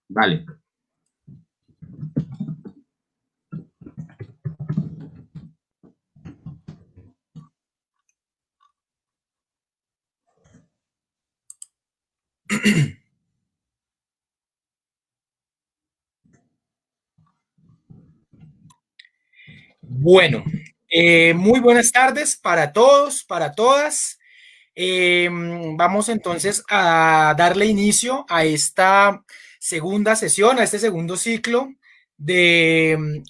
Vale. Bueno, muy buenas tardes para todos, para todas. Vamos entonces a darle inicio a esta segunda sesión, a este segundo ciclo de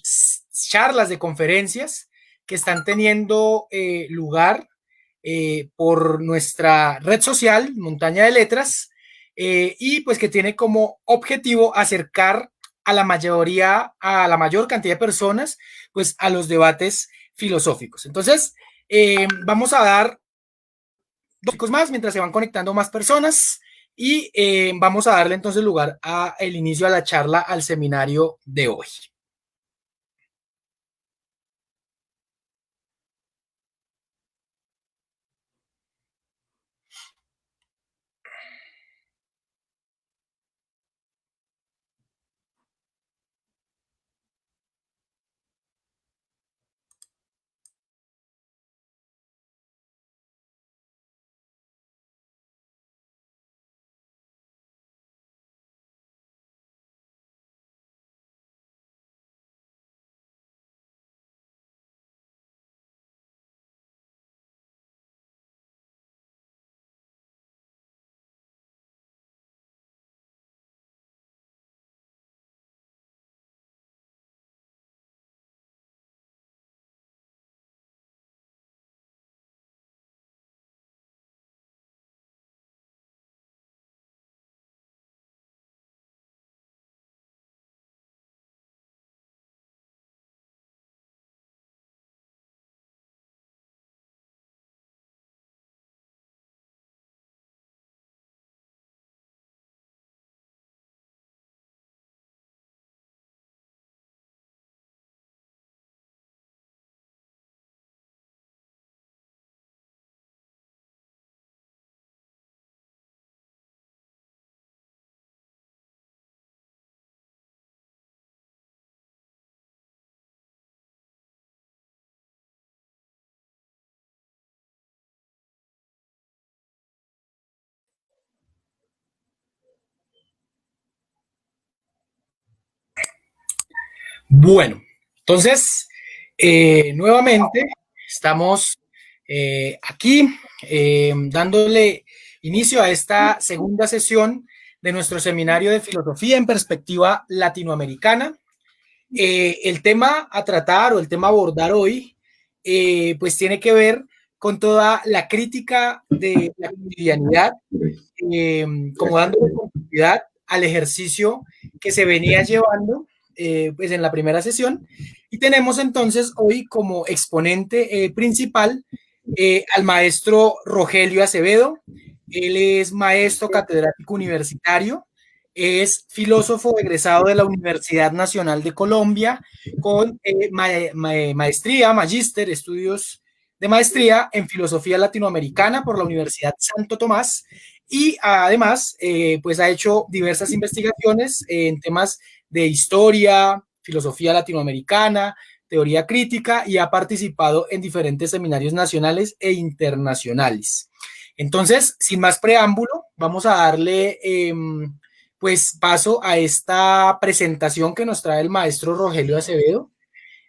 charlas, de conferencias que están teniendo lugar por nuestra red social, Montaña de Letras, y pues que tiene como objetivo acercar a la mayoría, a la mayor cantidad de personas, pues a los debates filosóficos. Entonces, vamos a dar dos chicos más mientras se van conectando más personas y vamos a darle entonces lugar a el inicio a la charla, al seminario de hoy. Bueno, entonces, nuevamente estamos aquí dándole inicio a esta segunda sesión de nuestro seminario de filosofía en perspectiva latinoamericana. El tema a tratar o el tema a abordar hoy, pues tiene que ver con toda la crítica de la cotidianidad, eh, como dándole continuidad al ejercicio que se venía llevando pues en la primera sesión. Y tenemos entonces hoy como exponente principal al maestro Rogelio Acevedo. Él es maestro catedrático universitario, es filósofo egresado de la Universidad Nacional de Colombia con maestría, magíster, estudios de maestría en filosofía latinoamericana por la Universidad Santo Tomás y además pues ha hecho diversas investigaciones en temas de historia, filosofía latinoamericana, teoría crítica y ha participado en diferentes seminarios nacionales e internacionales. Entonces, sin más preámbulo, vamos a darle pues paso a esta presentación que nos trae el maestro Rogelio Acevedo.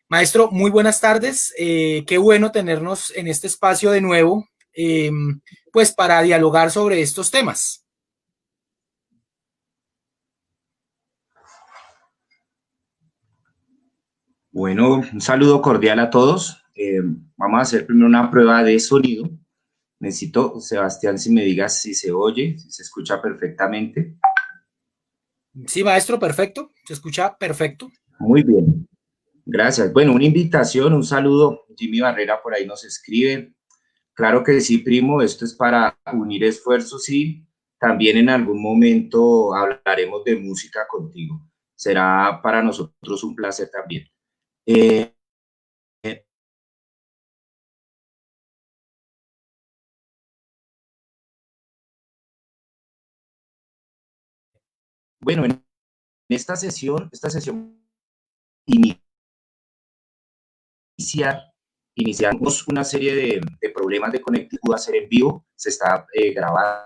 Maestro, muy buenas tardes. Qué bueno tenernos en este espacio de nuevo, pues para dialogar sobre estos temas. Bueno, un saludo cordial a todos. Vamos a hacer primero una prueba de sonido. Necesito, Sebastián, si me digas si se oye, si se escucha perfectamente. Sí, maestro, perfecto. Se escucha perfecto. Muy bien, gracias. Bueno, una invitación, un saludo. Jimmy Barrera por ahí nos escribe. Claro que sí, primo, esto es para unir esfuerzos y también en algún momento hablaremos de música contigo. Será para nosotros un placer también. Eh, bueno, esta sesión iniciamos una serie de problemas de conectividad a ser en vivo, se está grabando,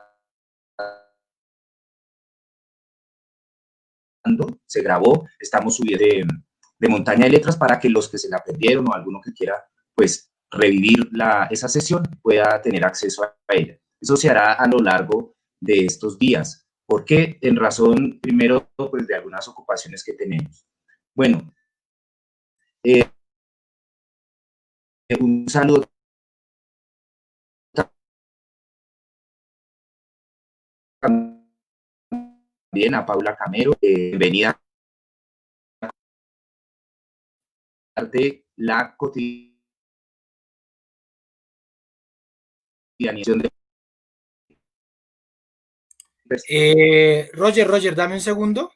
se grabó, estamos subiendo de montaña de letras para que los que se la perdieron o alguno que quiera, pues, revivir esa sesión pueda tener acceso a ella. Eso se hará a lo largo de estos días. ¿Por qué? En razón, primero, pues, de algunas ocupaciones que tenemos. Bueno, un saludo también a Paula Camero, bienvenida de la cotidianización de... Roger, dame un segundo,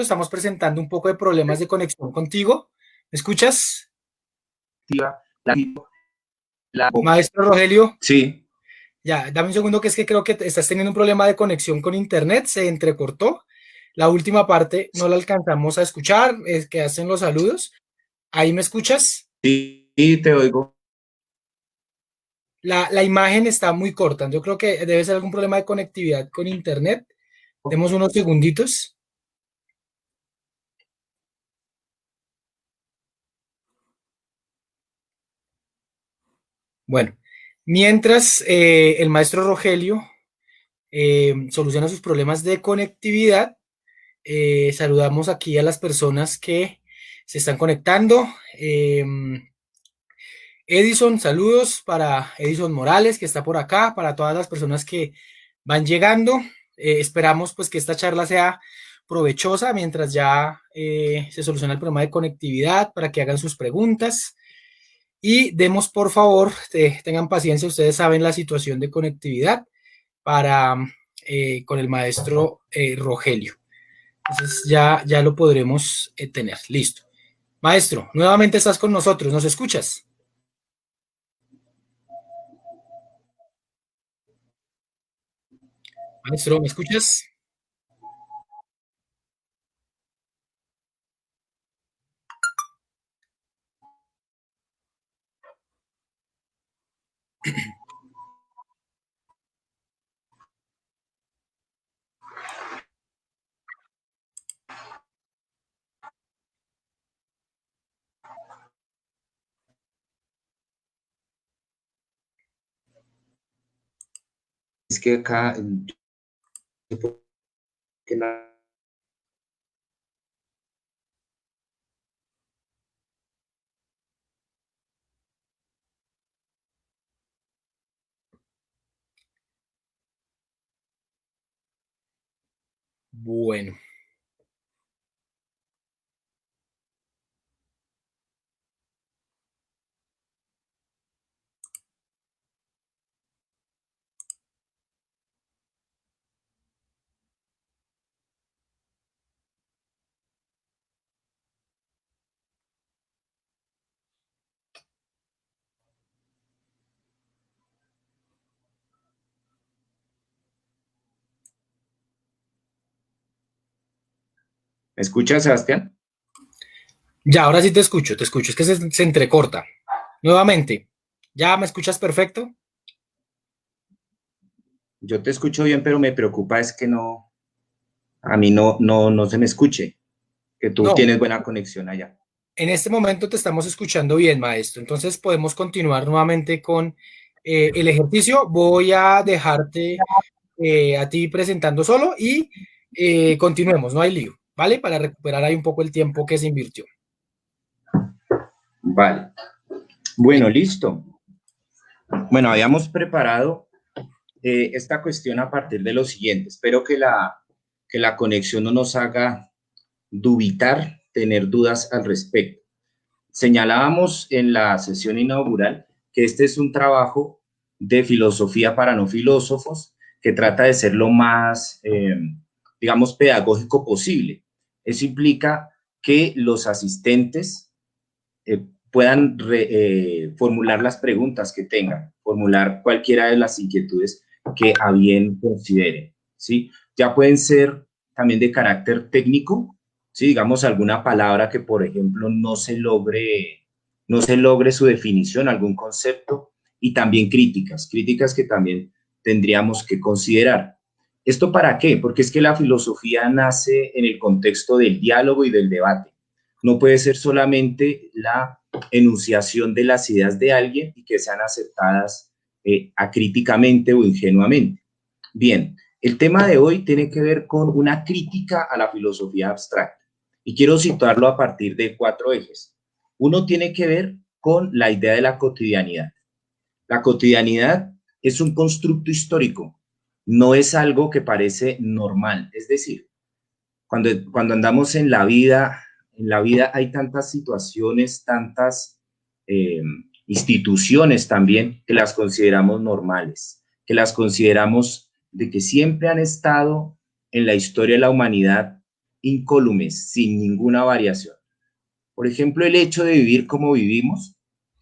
estamos presentando un poco de problemas de conexión contigo. ¿Me escuchas? Maestro Rogelio. Sí. Ya, dame un segundo, que es que creo que estás teniendo un problema de conexión con internet, se entrecortó. La última parte no la alcanzamos a escuchar, es que hacen los saludos. ¿Ahí me escuchas? Sí, te oigo. La imagen está muy corta, yo creo que debe ser algún problema de conectividad con internet. Demos unos segunditos. Bueno, mientras el maestro Rogelio soluciona sus problemas de conectividad, saludamos aquí a las personas que se están conectando. Edison, saludos para Edison Morales, que está por acá, para todas las personas que van llegando. Esperamos pues que esta charla sea provechosa mientras ya se soluciona el problema de conectividad, para que hagan sus preguntas. Y demos, por favor, tengan paciencia, ustedes saben la situación de conectividad para con el maestro Rogelio. Entonces ya lo podremos tener. Listo. Maestro, nuevamente estás con nosotros, ¿nos escuchas? Maestro, ¿me escuchas? Es que acá... Bueno. ¿Me escuchas, Sebastián? Ya, ahora sí te escucho, es que se entrecorta. Nuevamente, ¿ya me escuchas perfecto? Yo te escucho bien, pero me preocupa es que no, a mí no se me escuche, que tú No, tienes buena conexión allá. en este momento te estamos escuchando bien, maestro. Entonces podemos continuar nuevamente con el ejercicio. Voy a dejarte a ti presentando solo y continuemos, no hay lío, ¿vale? Para recuperar ahí un poco el tiempo que se invirtió. Vale. Bueno, listo. Bueno, habíamos preparado esta cuestión a partir de lo siguiente. Espero que la conexión no nos haga dubitar, tener dudas al respecto. Señalábamos en la sesión inaugural que este es un trabajo de filosofía para no filósofos que trata de ser lo más, digamos, pedagógico posible. Eso implica que los asistentes puedan formular las preguntas que tengan, formular cualquiera de las inquietudes que a bien consideren, ¿sí? Ya pueden ser también de carácter técnico, ¿sí? Digamos alguna palabra que, por ejemplo, no se logre su definición, algún concepto, y también críticas que también tendríamos que considerar. ¿Esto para qué? Porque es que la filosofía nace en el contexto del diálogo y del debate. No puede ser solamente la enunciación de las ideas de alguien y que sean aceptadas acríticamente o ingenuamente. Bien, el tema de hoy tiene que ver con una crítica a la filosofía abstracta y quiero situarlo a partir de 4 ejes. Uno tiene que ver con la idea de la cotidianidad. La cotidianidad es un constructo histórico, no es algo que parece normal. Es decir, cuando andamos en la vida hay tantas situaciones, tantas eh, instituciones también que las consideramos normales, que las consideramos de que siempre han estado en la historia de la humanidad incólumes, sin ninguna variación. Por ejemplo, el hecho de vivir como vivimos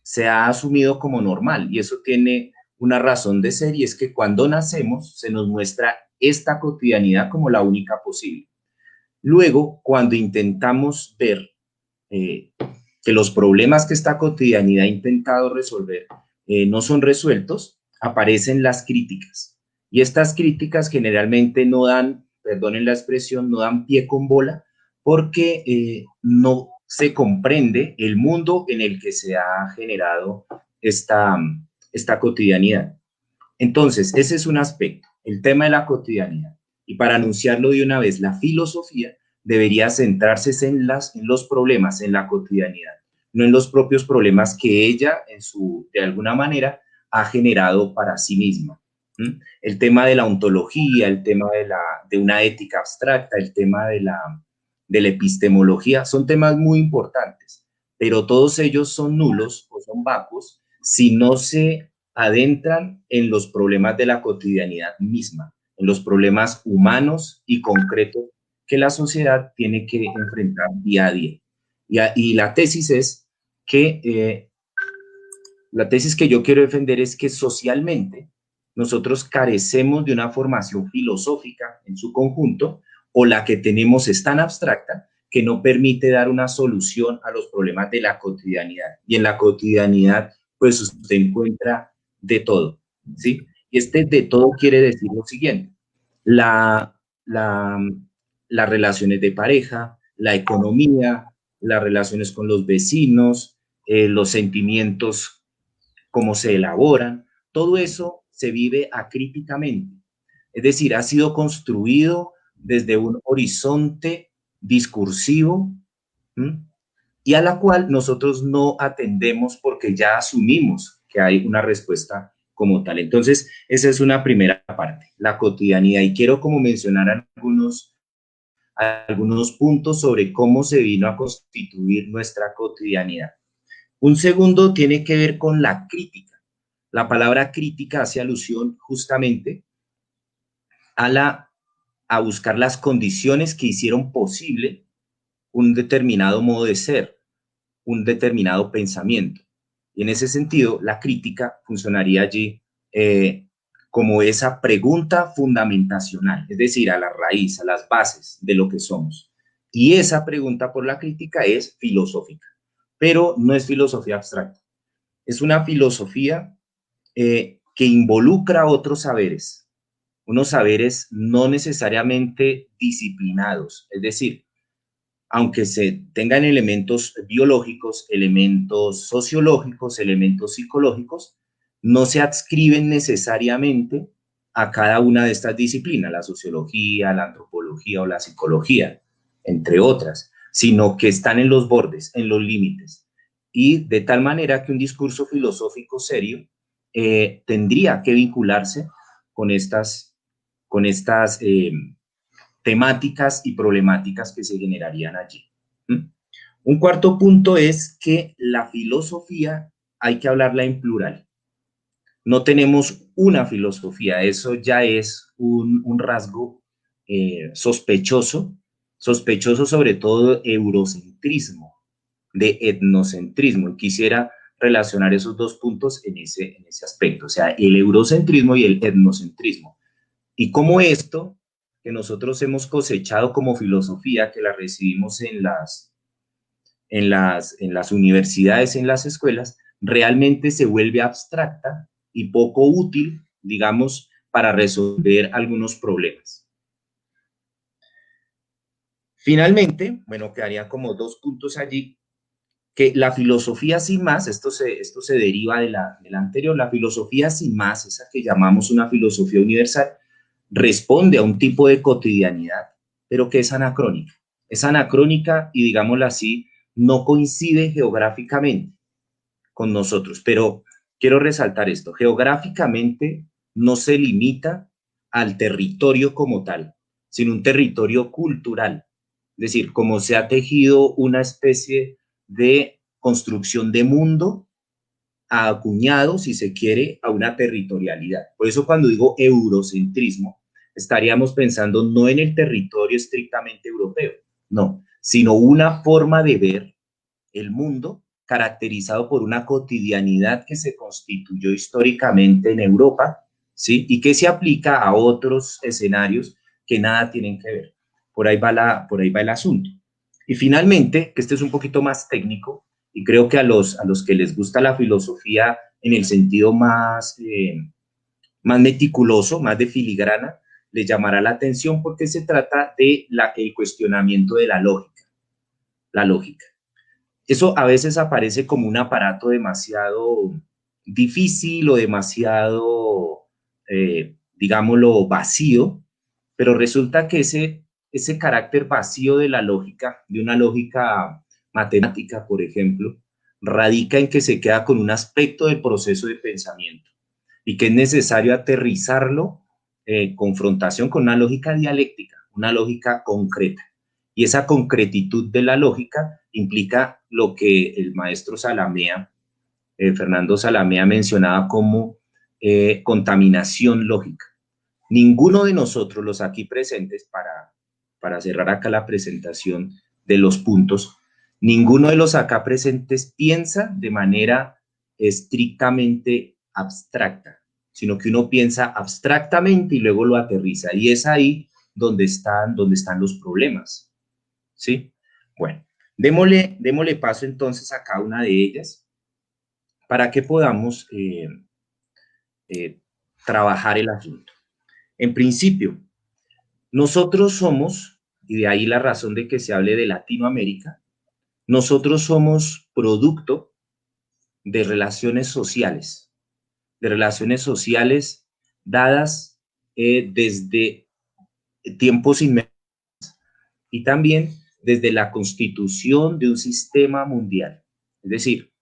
se ha asumido como normal y eso tiene una razón de ser y es que cuando nacemos se nos muestra esta cotidianidad como la única posible. Luego, cuando intentamos ver eh, que los problemas que esta cotidianidad ha intentado resolver no son resueltos, aparecen las críticas. Y estas críticas generalmente no dan, perdonen la expresión, no dan pie con bola porque no se comprende el mundo en el que se ha generado esta cotidianidad. Entonces, ese es un aspecto, el tema de la cotidianidad. Y para anunciarlo de una vez, la filosofía debería centrarse en los problemas, en la cotidianidad, no en los propios problemas que ella, de alguna manera, ha generado para sí misma. ¿Mm? El tema de la ontología, el tema de una ética abstracta, el tema de la epistemología, son temas muy importantes, pero todos ellos son nulos o son vacuos si no se adentran en los problemas de la cotidianidad misma, en los problemas humanos y concretos que la sociedad tiene que enfrentar día a día. Y la tesis es que, la tesis que yo quiero defender es que socialmente nosotros carecemos de una formación filosófica en su conjunto o la que tenemos es tan abstracta que no permite dar una solución a los problemas de la cotidianidad. Y en la cotidianidad, pues usted encuentra de todo, ¿sí? Y este de todo quiere decir lo siguiente, la, la, las relaciones de pareja, la economía, las relaciones con los vecinos, los sentimientos, cómo se elaboran, todo eso se vive acríticamente. Es decir, ha sido construido desde un horizonte discursivo, ¿m? Y a la cual nosotros no atendemos porque ya asumimos que hay una respuesta como tal. Entonces, esa es una primera parte, la cotidianidad. Y quiero como mencionar algunos puntos sobre cómo se vino a constituir nuestra cotidianidad. Un segundo tiene que ver con la crítica. La palabra crítica hace alusión justamente a, a buscar las condiciones que hicieron posible un determinado modo de ser, un determinado pensamiento. Y en ese sentido, la crítica funcionaría allí como esa pregunta fundamentacional, es decir, a la raíz, a las bases de lo que somos. Y esa pregunta por la crítica es filosófica, pero no es filosofía abstracta. Es una filosofía que involucra otros saberes, unos saberes no necesariamente disciplinados, es decir, aunque se tengan elementos biológicos, elementos sociológicos, elementos psicológicos, no se adscriben necesariamente a cada una de estas disciplinas, la sociología, la antropología o la psicología, entre otras, sino que están en los bordes, en los límites. Y de tal manera que un discurso filosófico serio tendría que vincularse con estas temáticas y problemáticas que se generarían allí. Un cuarto punto es que la filosofía hay que hablarla en plural. No tenemos una filosofía, eso ya es un rasgo sospechoso, sospechoso sobre todo eurocentrismo, de etnocentrismo. Y quisiera relacionar esos dos puntos en ese aspecto, o sea, el eurocentrismo y el etnocentrismo. Y cómo esto que nosotros hemos cosechado como filosofía, que la recibimos en las universidades, en las escuelas, realmente se vuelve abstracta y poco útil, digamos, para resolver algunos problemas. Finalmente, bueno, quedarían como 2 puntos allí, que la filosofía sin más, esto se deriva de la anterior, la filosofía sin más, esa que llamamos una filosofía universal, responde a un tipo de cotidianidad, pero que es anacrónica. Es anacrónica y, digámoslo así, no coincide geográficamente con nosotros. Pero quiero resaltar esto, geográficamente no se limita al territorio como tal, sino un territorio cultural. Es decir, como se ha tejido una especie de construcción de mundo acuñado, si se quiere, a una territorialidad. Por eso cuando digo eurocentrismo, estaríamos pensando no en el territorio estrictamente europeo, no, sino una forma de ver el mundo caracterizado por una cotidianidad que se constituyó históricamente en Europa, ¿sí? Y que se aplica a otros escenarios que nada tienen que ver. Por ahí va el asunto. Y finalmente, que este es un poquito más técnico, y creo que a los que les gusta la filosofía en el sentido más meticuloso, más de filigrana, les llamará la atención porque se trata de el cuestionamiento de la lógica. La lógica. Eso a veces aparece como un aparato demasiado difícil o demasiado, digámoslo, vacío, pero resulta que ese carácter vacío de la lógica, de una lógica matemática, por ejemplo, radica en que se queda con un aspecto del proceso de pensamiento y que es necesario aterrizarlo en confrontación con una lógica dialéctica, una lógica concreta. Y esa concretitud de la lógica implica lo que el maestro Salamea, Fernando Salamea, mencionaba como contaminación lógica. Ninguno de nosotros, los aquí presentes, para cerrar acá la presentación de los puntos, ninguno de los acá presentes piensa de manera estrictamente abstracta, sino que uno piensa abstractamente y luego lo aterriza. Y es ahí donde están los problemas. ¿Sí? Bueno, démosle paso entonces a cada una de ellas para que podamos trabajar el asunto. En principio, nosotros somos, y de ahí la razón de que se hable de Latinoamérica, nosotros somos producto de relaciones sociales dadas desde tiempos inmediatos y también desde la constitución de un sistema mundial. Es decir,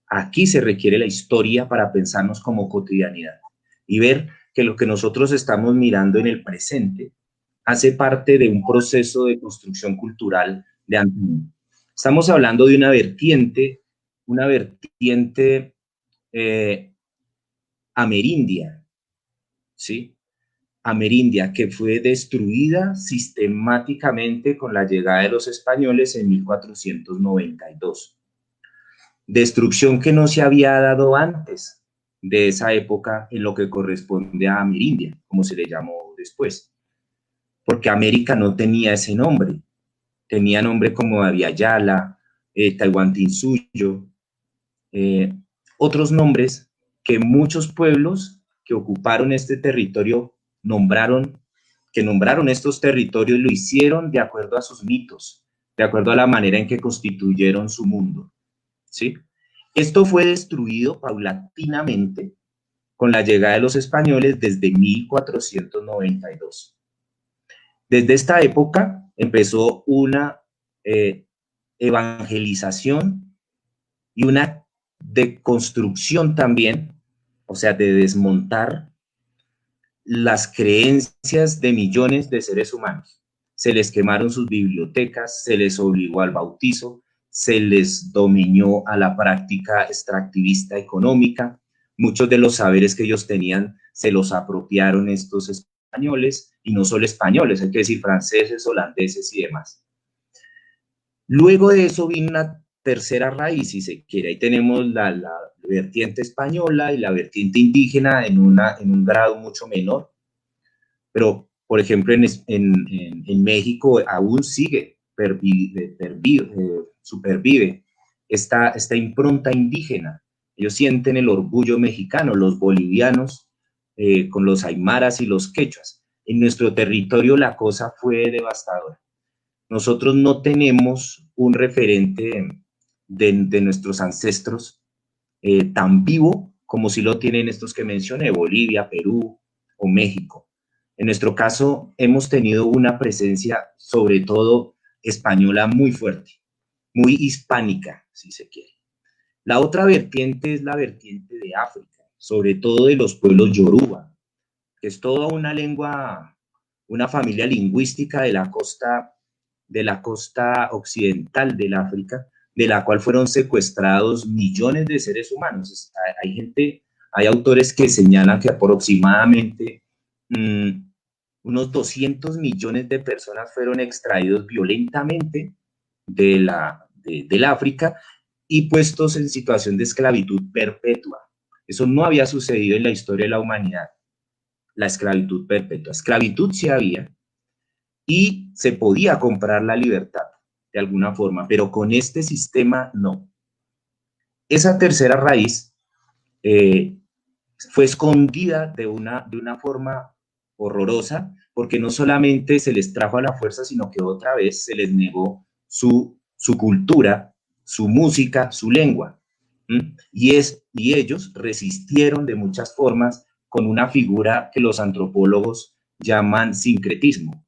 aquí se requiere la historia para pensarnos como cotidianidad y ver que lo que nosotros estamos mirando en el presente hace parte de un proceso de construcción cultural de antaño. Estamos hablando de una vertiente amerindia, ¿sí? Amerindia, que fue destruida sistemáticamente con la llegada de los españoles en 1492. Destrucción que no se había dado antes de esa época en lo que corresponde a Amerindia, como se le llamó después. Porque América no tenía ese nombre. Tenía nombre como Abiyala, Tahuantinsuyo, otros nombres que muchos pueblos que ocuparon este territorio nombraron estos territorios, lo hicieron de acuerdo a sus mitos, de acuerdo a la manera en que constituyeron su mundo, ¿sí? Esto fue destruido paulatinamente con la llegada de los españoles desde 1492. Desde esta época empezó una evangelización y una deconstrucción también, o sea, de desmontar las creencias de millones de seres humanos. Se les quemaron sus bibliotecas, se les obligó al bautizo, se les dominó a la práctica extractivista económica. Muchos de los saberes que ellos tenían se los apropiaron estos españoles, y no solo españoles, hay que decir franceses, holandeses y demás. Luego de eso vino una tercera raíz, si se quiere. Ahí tenemos la vertiente española y la vertiente indígena en un grado mucho menor. Pero Por ejemplo, en México aún sigue, supervive esta impronta indígena. Ellos sienten el orgullo mexicano, los bolivianos, con los aymaras y los quechuas. En nuestro territorio la cosa fue devastadora. Nosotros no tenemos un referente de nuestros ancestros tan vivo como si lo tienen estos que mencioné, Bolivia, Perú o México. En nuestro caso, hemos tenido una presencia, sobre todo española, muy fuerte, muy hispánica, si se quiere. La otra vertiente es la vertiente de África, sobre todo de los pueblos yoruba, que es toda una lengua, una familia lingüística de la costa occidental del África, de la cual fueron secuestrados millones de seres humanos. Hay autores que señalan que aproximadamente unos 200 millones de personas fueron extraídos violentamente del África y puestos en situación de esclavitud perpetua. Eso no había sucedido en la historia de la humanidad, la esclavitud perpetua. Esclavitud sí había y se podía comprar la libertad de alguna forma, pero con este sistema no. Esa tercera raíz fue escondida de una forma horrorosa, porque no solamente se les trajo a la fuerza, sino que otra vez se les negó su cultura, su música, su lengua. Y ellos resistieron de muchas formas con una figura que los antropólogos llaman sincretismo.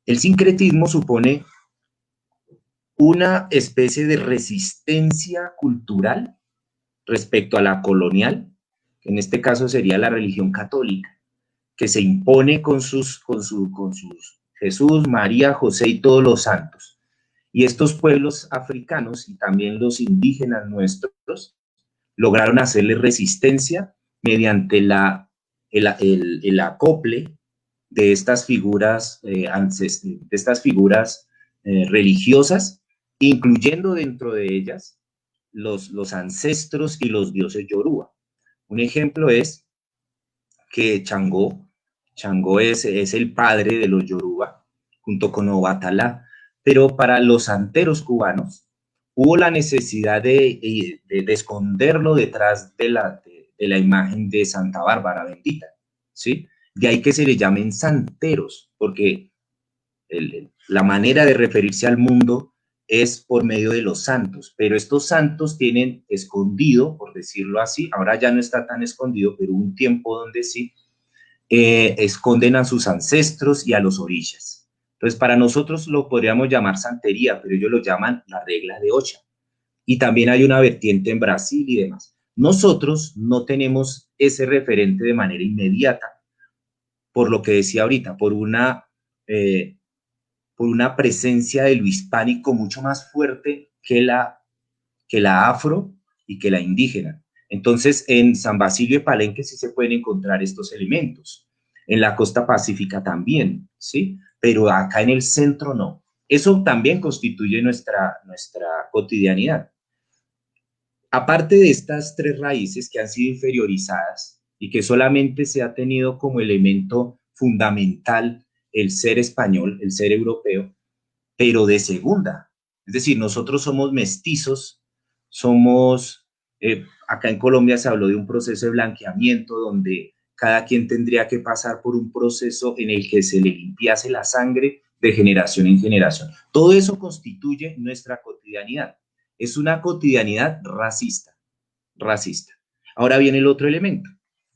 El sincretismo supone una especie de resistencia cultural respecto a la colonial, que en este caso sería la religión católica, que se impone con sus Jesús, María, José y todos los santos. Y estos pueblos africanos y también los indígenas nuestros lograron hacerle resistencia mediante el acople de estas figuras, religiosas, incluyendo dentro de ellas los ancestros y los dioses yoruba. Un ejemplo es que Changó es el padre de los yoruba, junto con Obatalá, pero para los santeros cubanos hubo la necesidad de esconderlo detrás de la imagen de Santa Bárbara bendita, ¿sí? De ahí que se le llamen santeros, porque la manera de referirse al mundo es por medio de los santos, pero estos santos tienen escondido, por decirlo así, ahora ya no está tan escondido, pero hubo un tiempo donde sí, esconden a sus ancestros y a los orillas. Entonces, para nosotros lo podríamos llamar santería, pero ellos lo llaman la regla de Ocha. Y también hay una vertiente en Brasil y demás. Nosotros no tenemos ese referente de manera inmediata, por lo que decía ahorita, por una presencia de lo hispánico mucho más fuerte que la afro y que la indígena. Entonces, en San Basilio de Palenque sí se pueden encontrar estos elementos. En la costa pacífica también, ¿sí? Pero acá en el centro no. Eso también constituye nuestra cotidianidad. Aparte de estas tres raíces que han sido inferiorizadas y que solamente se ha tenido como elemento fundamental el ser español, el ser europeo, pero de segunda. Es decir, nosotros somos mestizos, acá en Colombia se habló de un proceso de blanqueamiento donde cada quien tendría que pasar por un proceso en el que se le limpiase la sangre de generación en generación. Todo eso constituye nuestra cotidianidad. Es una cotidianidad racista. Ahora viene el otro elemento.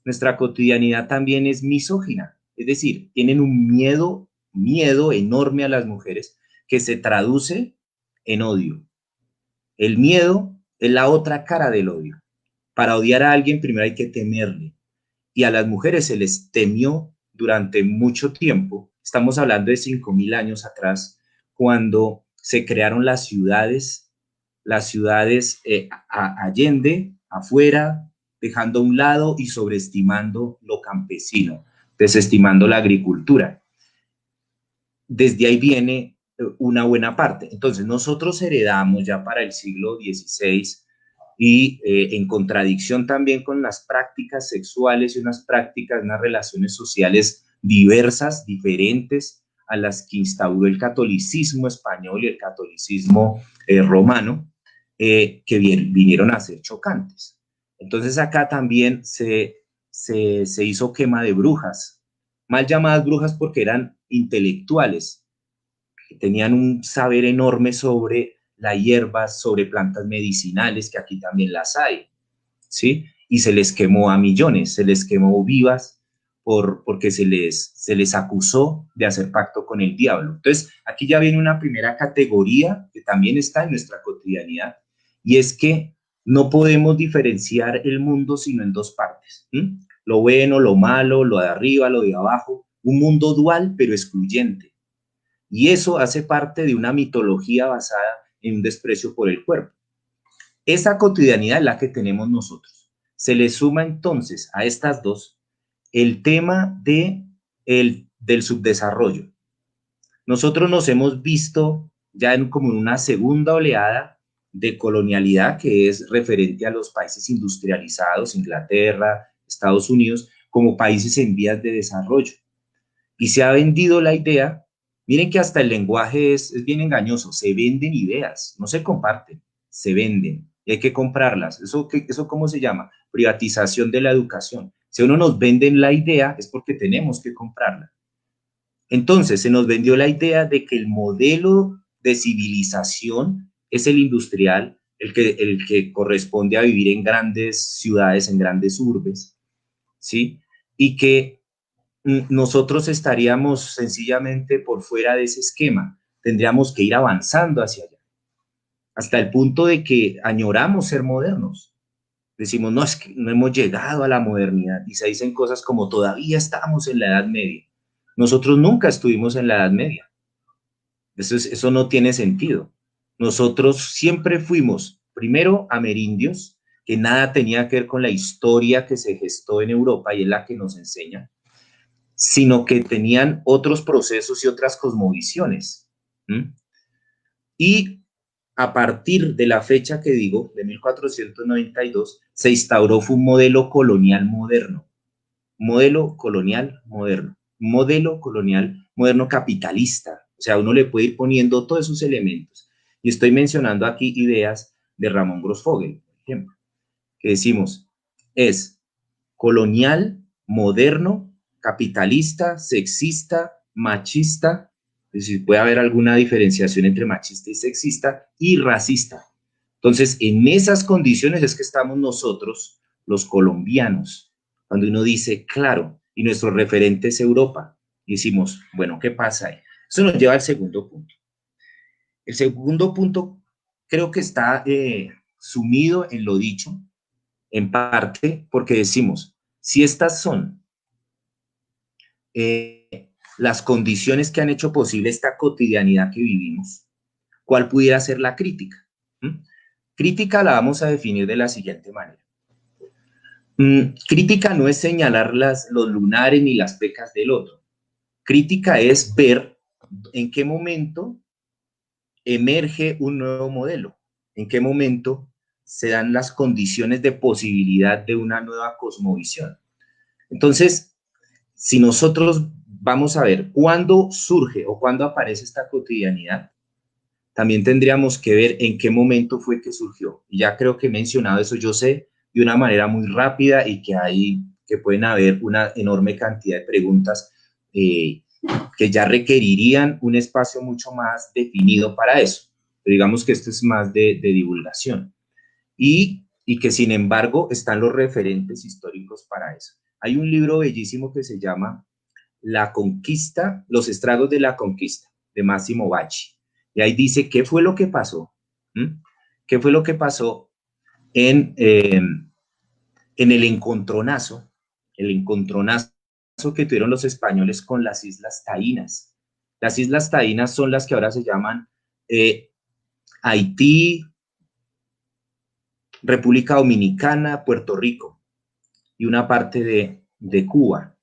Nuestra cotidianidad también es misógina, es decir, tienen un miedo enorme a las mujeres que se traduce en odio. El miedo es la otra cara del odio. Para odiar a alguien primero hay que temerle. Y a las mujeres se les temió durante mucho tiempo. Estamos hablando de 5.000 años atrás, cuando se crearon las ciudades allende, afuera, dejando a un lado y sobreestimando lo campesino, desestimando la agricultura. Desde ahí viene una buena parte. Entonces, nosotros heredamos ya para el siglo XVI y en contradicción también con las prácticas sexuales y unas relaciones sociales diversas, diferentes a las que instauró el catolicismo español y el catolicismo romano, que vinieron a ser chocantes. Entonces acá también se hizo quema de brujas, mal llamadas brujas porque eran intelectuales, que tenían un saber enorme sobre la hierba, sobre plantas medicinales, que aquí también las hay, ¿sí? Y se les quemó a millones, se les quemó vivas porque se les acusó de hacer pacto con el diablo. Entonces, aquí ya viene una primera categoría que también está en nuestra cotidianidad, y es que no podemos diferenciar el mundo sino en dos partes, ¿sí? Lo bueno, lo malo, lo de arriba, lo de abajo, un mundo dual pero excluyente. Y eso hace parte de una mitología basada en un desprecio por el cuerpo. Esa cotidianidad es la que tenemos nosotros. Se le suma entonces a estas dos el tema del subdesarrollo. Nosotros nos hemos visto ya como en una segunda oleada de colonialidad que es referente a los países industrializados, Inglaterra, Estados Unidos, como países en vías de desarrollo. Y se ha vendido la idea, miren que hasta el lenguaje es bien engañoso, se venden ideas, no se comparten, se venden, y hay que comprarlas. ¿Eso cómo se llama? Privatización de la educación. Si a uno nos venden la idea es porque tenemos que comprarla. Entonces se nos vendió la idea de que el modelo de civilización es el industrial, el que corresponde a vivir en grandes ciudades, en grandes urbes, ¿sí? Y que nosotros estaríamos sencillamente por fuera de ese esquema. Tendríamos que ir avanzando hacia allá, hasta el punto de que añoramos ser modernos. Decimos, no, es que no hemos llegado a la modernidad, y se dicen cosas como todavía estamos en la Edad Media. Nosotros nunca estuvimos en la Edad Media. Eso no tiene sentido. Nosotros siempre fuimos, primero, amerindios, que nada tenía que ver con la historia que se gestó en Europa y es la que nos enseña, sino que tenían otros procesos y otras cosmovisiones. Y a partir de la fecha que digo, de 1492, se instauró fue un modelo colonial moderno. Modelo colonial moderno. Modelo colonial moderno capitalista. O sea, uno le puede ir poniendo todos esos elementos. Y estoy mencionando aquí ideas de Ramón Grossfogel, por ejemplo, que decimos, es colonial, moderno, capitalista, sexista, machista, es decir, puede haber alguna diferenciación entre machista y sexista, y racista. Entonces, en esas condiciones es que estamos nosotros, los colombianos, cuando uno dice, claro, y nuestro referente es Europa, y decimos, bueno, ¿qué pasa ahí? Eso nos lleva al segundo punto. El segundo punto creo que está sumido en lo dicho, en parte porque decimos, si estas son las condiciones que han hecho posible esta cotidianidad que vivimos, ¿cuál pudiera ser la crítica? Crítica la vamos a definir de la siguiente manera. Crítica no es señalar los lunares ni las pecas del otro. Crítica es ver en qué momento emerge un nuevo modelo, en qué momento se dan las condiciones de posibilidad de una nueva cosmovisión. Entonces, si nosotros vamos a ver cuándo surge o cuándo aparece esta cotidianidad, también tendríamos que ver en qué momento fue que surgió. Y ya creo que he mencionado eso, yo sé, de una manera muy rápida, y que pueden haber una enorme cantidad de preguntas que ya requerirían un espacio mucho más definido para eso. Pero digamos que esto es más de divulgación. Y que sin embargo están los referentes históricos para eso. Hay un libro bellísimo que se llama La Conquista, los estragos de la conquista, de Massimo Bacci. Y ahí dice qué fue lo que pasó. ¿Qué fue lo que pasó en el encontronazo que tuvieron los españoles con las Islas Taínas? Las Islas Taínas son las que ahora se llaman Haití, República Dominicana, Puerto Rico y una parte de Cuba.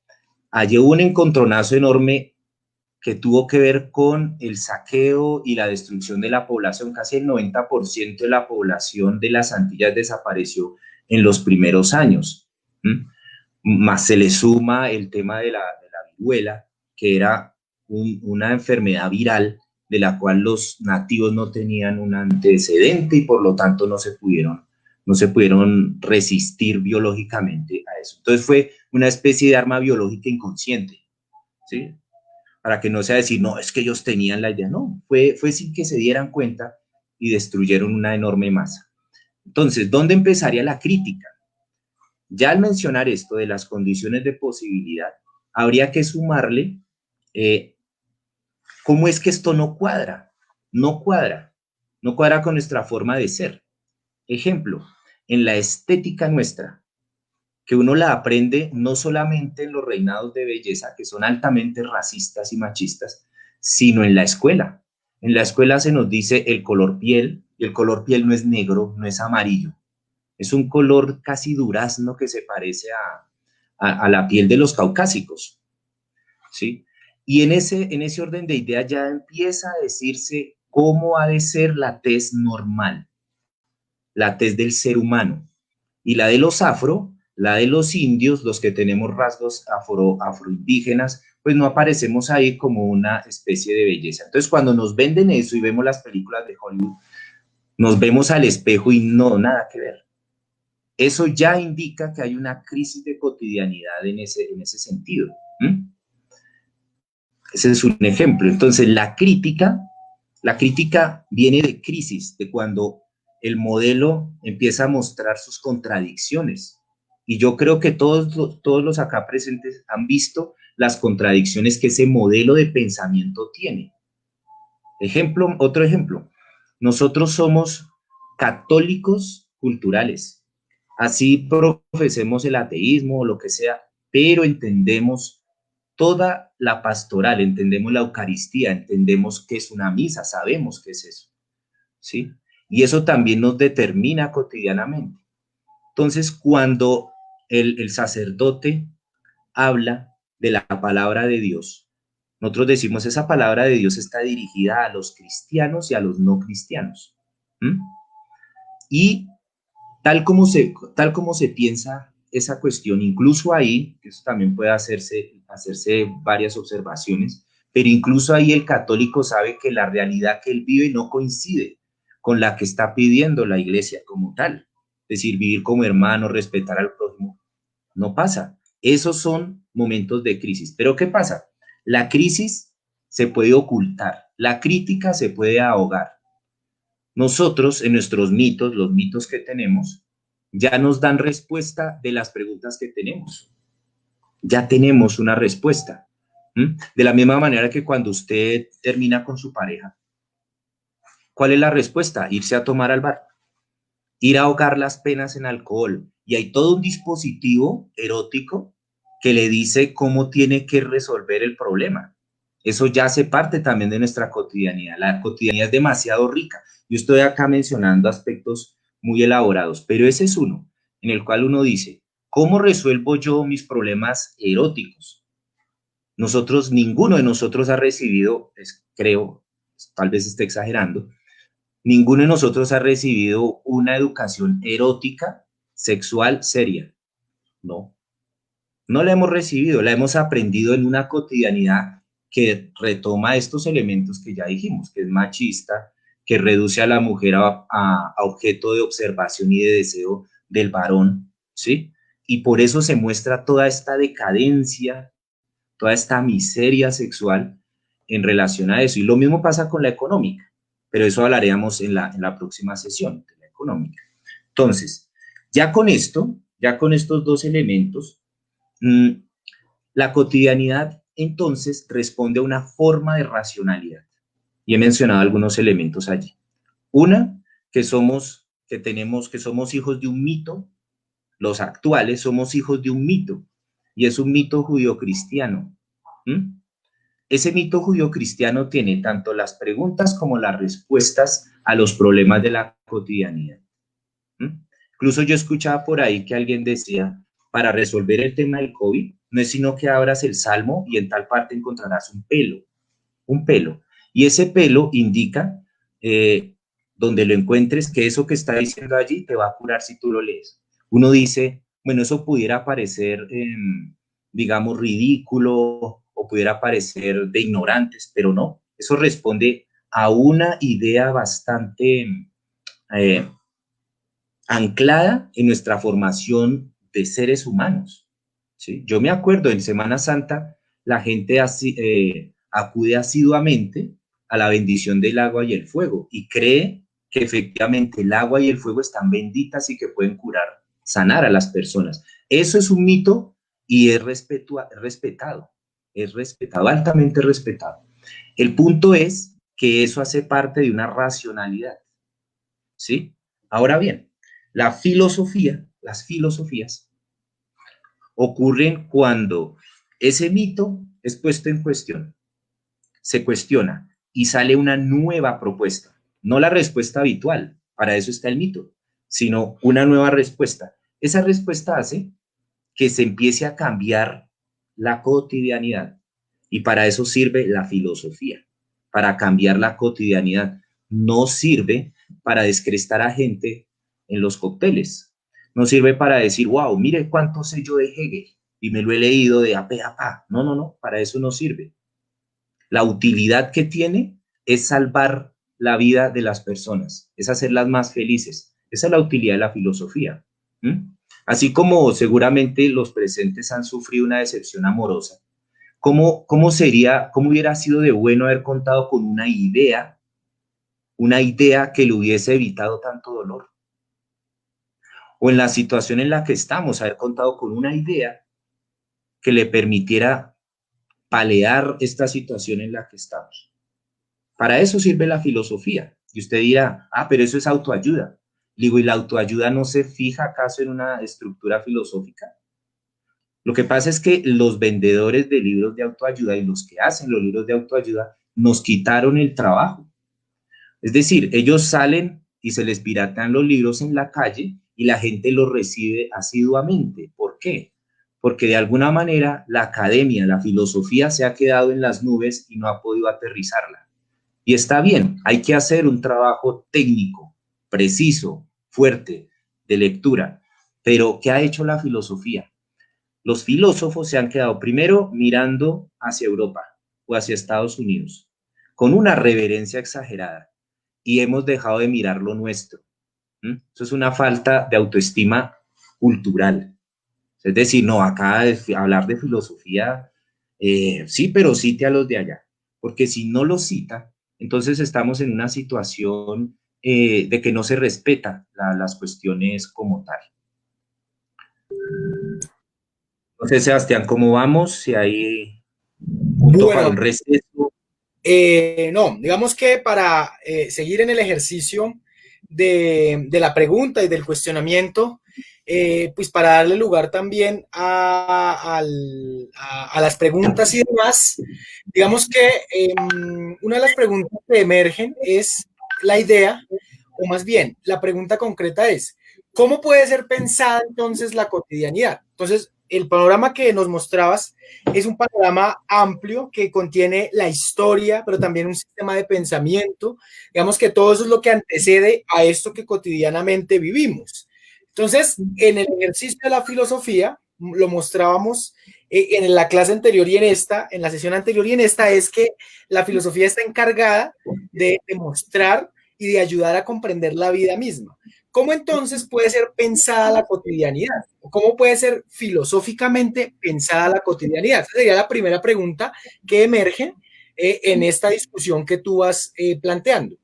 Allí hubo un encontronazo enorme que tuvo que ver con el saqueo y la destrucción de la población. Casi el 90% de la población de las Antillas desapareció en los primeros años. Más se le suma el tema de la viruela, que era una enfermedad viral de la cual los nativos no tenían un antecedente y por lo tanto no se pudieron resistir biológicamente a eso. Entonces fue una especie de arma biológica inconsciente, ¿sí? Para que no sea decir, no, es que ellos tenían la idea, no, fue sin que se dieran cuenta y destruyeron una enorme masa. Entonces, ¿dónde empezaría la crítica? Ya al mencionar esto de las condiciones de posibilidad, habría que sumarle cómo es que esto no cuadra, no cuadra, no cuadra con nuestra forma de ser. Ejemplo, en la estética nuestra, que uno la aprende no solamente en los reinados de belleza, que son altamente racistas y machistas, sino en la escuela. En la escuela se nos dice el color piel, y el color piel no es negro, no es amarillo, es un color casi durazno que se parece a la piel de los caucásicos, ¿sí? Y en ese orden de ideas ya empieza a decirse cómo ha de ser la tez normal, la tez del ser humano. Y la de los afro, la de los indios, los que tenemos rasgos afroindígenas, pues no aparecemos ahí como una especie de belleza. Entonces, cuando nos venden eso y vemos las películas de Hollywood, nos vemos al espejo y no, nada que ver. Eso ya indica que hay una crisis de cotidianidad en ese sentido. Ese es un ejemplo. Entonces, la crítica viene de crisis, de cuando el modelo empieza a mostrar sus contradicciones. Y yo creo que todos los acá presentes han visto las contradicciones que ese modelo de pensamiento tiene. Otro ejemplo. Nosotros somos católicos culturales. Así profesemos el ateísmo o lo que sea, pero entendemos toda la pastoral, entendemos la Eucaristía, entendemos qué es una misa, sabemos qué es eso, ¿sí? Y eso también nos determina cotidianamente. Entonces, cuando el sacerdote habla de la palabra de Dios, nosotros decimos, esa palabra de Dios está dirigida a los cristianos y a los no cristianos. Y tal como se piensa esa cuestión, incluso ahí, que eso también puede hacerse varias observaciones, pero incluso ahí el católico sabe que la realidad que él vive no coincide con la que está pidiendo la iglesia como tal. Es decir, vivir como hermano, respetar al prójimo, no pasa. Esos son momentos de crisis. Pero ¿qué pasa? La crisis se puede ocultar, la crítica se puede ahogar. Nosotros, en nuestros mitos, los mitos que tenemos, ya nos dan respuesta de las preguntas que tenemos. Ya tenemos una respuesta. De la misma manera que cuando usted termina con su pareja, ¿cuál es la respuesta? Irse a tomar al bar, ir a ahogar las penas en alcohol. Y hay todo un dispositivo erótico que le dice cómo tiene que resolver el problema. Eso ya hace parte también de nuestra cotidianidad. La cotidianidad es demasiado rica. Yo estoy acá mencionando aspectos muy elaborados, pero ese es uno en el cual uno dice, ¿cómo resuelvo yo mis problemas eróticos? Ninguno de nosotros ha recibido, creo, tal vez esté exagerando, ninguno de nosotros ha recibido una educación erótica, sexual, seria. No, no la hemos recibido, la hemos aprendido en una cotidianidad que retoma estos elementos que ya dijimos, que es machista, que reduce a la mujer a objeto de observación y de deseo del varón, ¿sí? Y por eso se muestra toda esta decadencia, toda esta miseria sexual en relación a eso. Y lo mismo pasa con la económica, pero eso hablaremos en la próxima sesión de la económica. Entonces, ya con estos dos elementos, la cotidianidad entonces responde a una forma de racionalidad. Y he mencionado algunos elementos allí. Una, que somos hijos de un mito, los actuales somos hijos de un mito, y es un mito judio-cristiano. Ese mito judio-cristiano tiene tanto las preguntas como las respuestas a los problemas de la cotidianidad. Incluso yo escuchaba por ahí que alguien decía, para resolver el tema del COVID, no es sino que abras el Salmo y en tal parte encontrarás un pelo. Y ese pelo indica, donde lo encuentres, que eso que está diciendo allí te va a curar si tú lo lees. Uno dice, bueno, eso pudiera parecer, digamos, ridículo o pudiera parecer de ignorantes, pero no, eso responde a una idea bastante anclada en nuestra formación de seres humanos, ¿sí? Yo me acuerdo, en Semana Santa, la gente acude asiduamente a la bendición del agua y el fuego y cree que efectivamente el agua y el fuego están benditas y que pueden curar, sanar a las personas. Eso es un mito y es respetado, altamente respetado. El punto es que eso hace parte de una racionalidad, ¿sí? Ahora bien, las filosofías ocurren cuando ese mito es puesto en cuestión, se cuestiona y sale una nueva propuesta, no la respuesta habitual, para eso está el mito, sino una nueva respuesta. Esa respuesta hace que se empiece a cambiar la cotidianidad y para eso sirve la filosofía, para cambiar la cotidianidad. No sirve para descrestar a gente en los cócteles. No sirve para decir, wow, mire cuánto sé yo de Hegel y me lo he leído de a pe a pa. No, no, no, para eso no sirve. La utilidad que tiene es salvar la vida de las personas, es hacerlas más felices. Esa es la utilidad de la filosofía. ¿Mm? Así como seguramente los presentes han sufrido una decepción amorosa, ¿cómo hubiera sido de bueno haber contado con una idea que le hubiese evitado tanto dolor? O en la situación en la que estamos, haber contado con una idea que le permitiera paliar esta situación en la que estamos. Para eso sirve la filosofía. Y usted dirá, pero eso es autoayuda. Digo, ¿y la autoayuda no se fija acaso en una estructura filosófica? Lo que pasa es que los vendedores de libros de autoayuda y los que hacen los libros de autoayuda nos quitaron el trabajo. Es decir, ellos salen y se les piratean los libros en la calle y la gente los recibe asiduamente. ¿Por qué? Porque de alguna manera la academia, la filosofía se ha quedado en las nubes y no ha podido aterrizarla. Y está bien, hay que hacer un trabajo técnico, preciso, fuerte, de lectura. Pero, ¿qué ha hecho la filosofía? Los filósofos se han quedado primero mirando hacia Europa o hacia Estados Unidos, con una reverencia exagerada, y hemos dejado de mirar lo nuestro. Eso es una falta de autoestima cultural. Es decir, no, acá hablar de filosofía, sí, pero cite a los de allá, porque si no los cita, entonces estamos en una situación de que no se respeta las cuestiones como tal. Entonces, Sebastián, ¿cómo vamos? Si hay punto para Bueno, un receso. no, digamos que para seguir en el ejercicio de la pregunta y del cuestionamiento, pues para darle lugar también a las preguntas y demás, digamos que una de las preguntas que emergen es la idea, o más bien, la pregunta concreta es, ¿cómo puede ser pensada entonces la cotidianidad? Entonces, el panorama que nos mostrabas es un panorama amplio que contiene la historia, pero también un sistema de pensamiento. Digamos que todo eso es lo que antecede a esto que cotidianamente vivimos. Entonces, en el ejercicio de la filosofía, lo mostrábamos en la clase anterior y en la sesión anterior y en esta, es que la filosofía está encargada de demostrar y de ayudar a comprender la vida misma. ¿Cómo entonces puede ser pensada la cotidianidad? ¿Cómo puede ser filosóficamente pensada la cotidianidad? Esa sería la primera pregunta que emerge en esta discusión que tú vas planteando.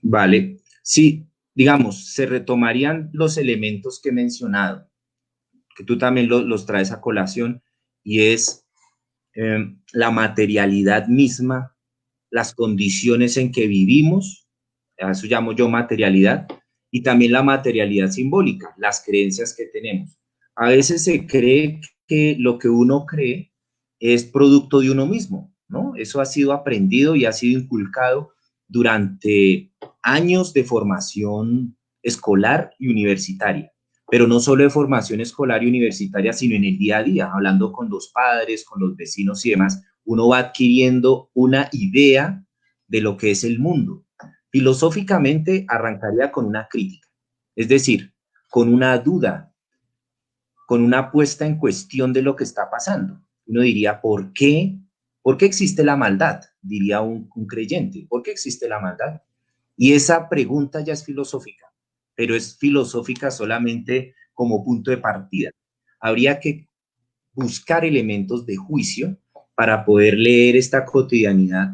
Vale, sí, digamos, se retomarían los elementos que he mencionado, que tú también los traes a colación, y es la materialidad misma, las condiciones en que vivimos, a eso llamo yo materialidad, y también la materialidad simbólica, las creencias que tenemos. A veces se cree que lo que uno cree es producto de uno mismo, ¿no? Eso ha sido aprendido y ha sido inculcado durante años de formación escolar y universitaria, pero no solo de formación escolar y universitaria, sino en el día a día, hablando con los padres, con los vecinos y demás, uno va adquiriendo una idea de lo que es el mundo. Filosóficamente arrancaría con una crítica, es decir, con una duda con una puesta en cuestión de lo que está pasando. Uno diría, ¿por qué? ¿Por qué existe la maldad? Diría un creyente. ¿Por qué existe la maldad? Y esa pregunta ya es filosófica, pero es filosófica solamente como punto de partida. Habría que buscar elementos de juicio para poder leer esta cotidianidad,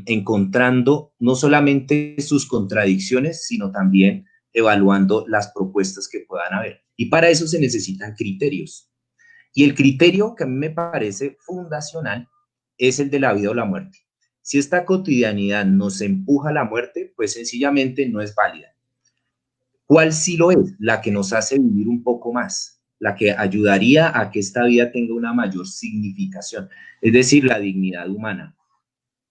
encontrando no solamente sus contradicciones, sino también evaluando las propuestas que puedan haber. Y para eso se necesitan criterios. Y el criterio que a mí me parece fundacional es el de la vida o la muerte. Si esta cotidianidad nos empuja a la muerte, pues sencillamente no es válida. ¿Cuál sí lo es? La que nos hace vivir un poco más, la que ayudaría a que esta vida tenga una mayor significación, es decir, la dignidad humana.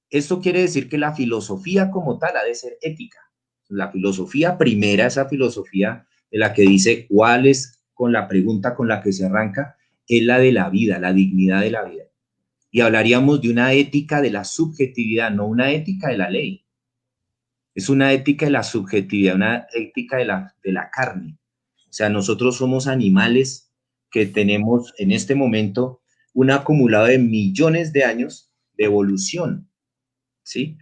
Esto quiere decir que la filosofía como tal ha de ser ética. La filosofía primera, esa filosofía de la que dice cuál es, con la pregunta con la que se arranca, es la de la vida, la dignidad de la vida. Y hablaríamos de una ética de la subjetividad, no una ética de la ley. Es una ética de la subjetividad, una ética de la carne. O sea, nosotros somos animales que tenemos en este momento un acumulado de millones de años de evolución, ¿sí?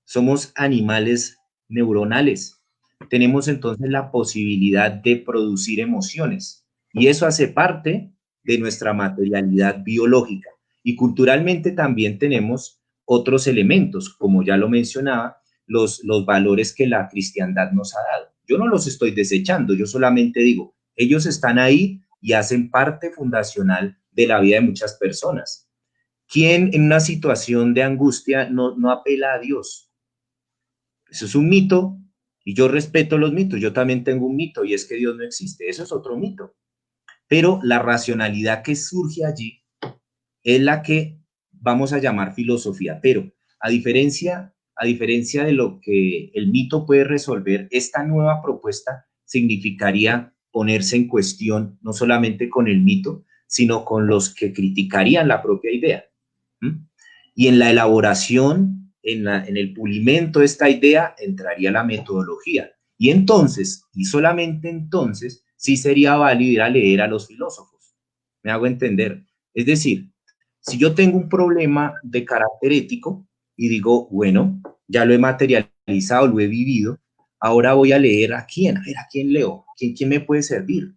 Somos animales neuronales. Tenemos entonces la posibilidad de producir emociones y eso hace parte de nuestra materialidad biológica. Y culturalmente también tenemos otros elementos, como ya lo mencionaba, los valores que la cristiandad nos ha dado. Yo no los estoy desechando, yo solamente digo, ellos están ahí y hacen parte fundacional de la vida de muchas personas. ¿Quién en una situación de angustia no apela a Dios? Eso es un mito y yo respeto los mitos. Yo también tengo un mito y es que Dios no existe. Eso es otro mito. Pero la racionalidad que surge allí es la que vamos a llamar filosofía. Pero a diferencia de lo que el mito puede resolver, esta nueva propuesta significaría ponerse en cuestión no solamente con el mito, sino con los que criticarían la propia idea. Y en la elaboración, en el pulimento de esta idea, entraría la metodología. Y entonces, y solamente entonces, sí sería válido ir a leer a los filósofos. ¿Me hago entender? Es decir, si yo tengo un problema de carácter ético y digo, bueno, ya lo he materializado, lo he vivido, ahora voy a leer a quién, ver, a quién leo, quién me puede servir.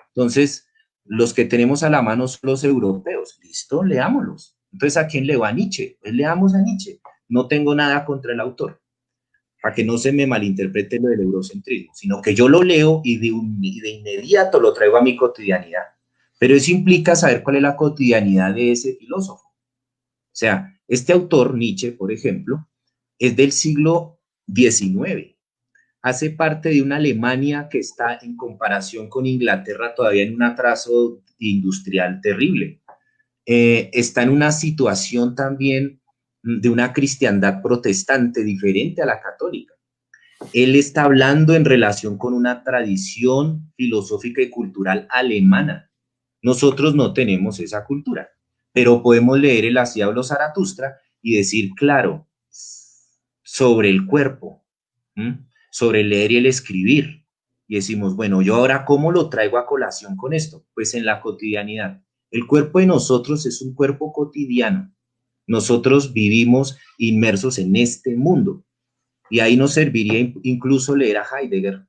Entonces, los que tenemos a la mano son los europeos. Listo, leámoslos. Entonces, ¿a quién leo? A Nietzsche. Pues leamos a Nietzsche. No tengo nada contra el autor, para que no se me malinterprete lo del eurocentrismo, sino que yo lo leo y de inmediato lo traigo a mi cotidianidad. Pero eso implica saber cuál es la cotidianidad de ese filósofo. O sea, este autor, Nietzsche, por ejemplo, es del siglo XIX. Hace parte de una Alemania que está en comparación con Inglaterra todavía en un atraso industrial terrible. Está en una situación también de una cristiandad protestante diferente a la católica. Él está hablando en relación con una tradición filosófica y cultural alemana. Nosotros no tenemos esa cultura, pero podemos leer el Así habló Zaratustra y decir, claro, sobre el cuerpo, sobre el leer y el escribir. Y decimos, bueno, yo ahora, ¿cómo lo traigo a colación con esto? Pues en la cotidianidad. El cuerpo de nosotros es un cuerpo cotidiano. Nosotros vivimos inmersos en este mundo. Y ahí nos serviría incluso leer a Heidegger,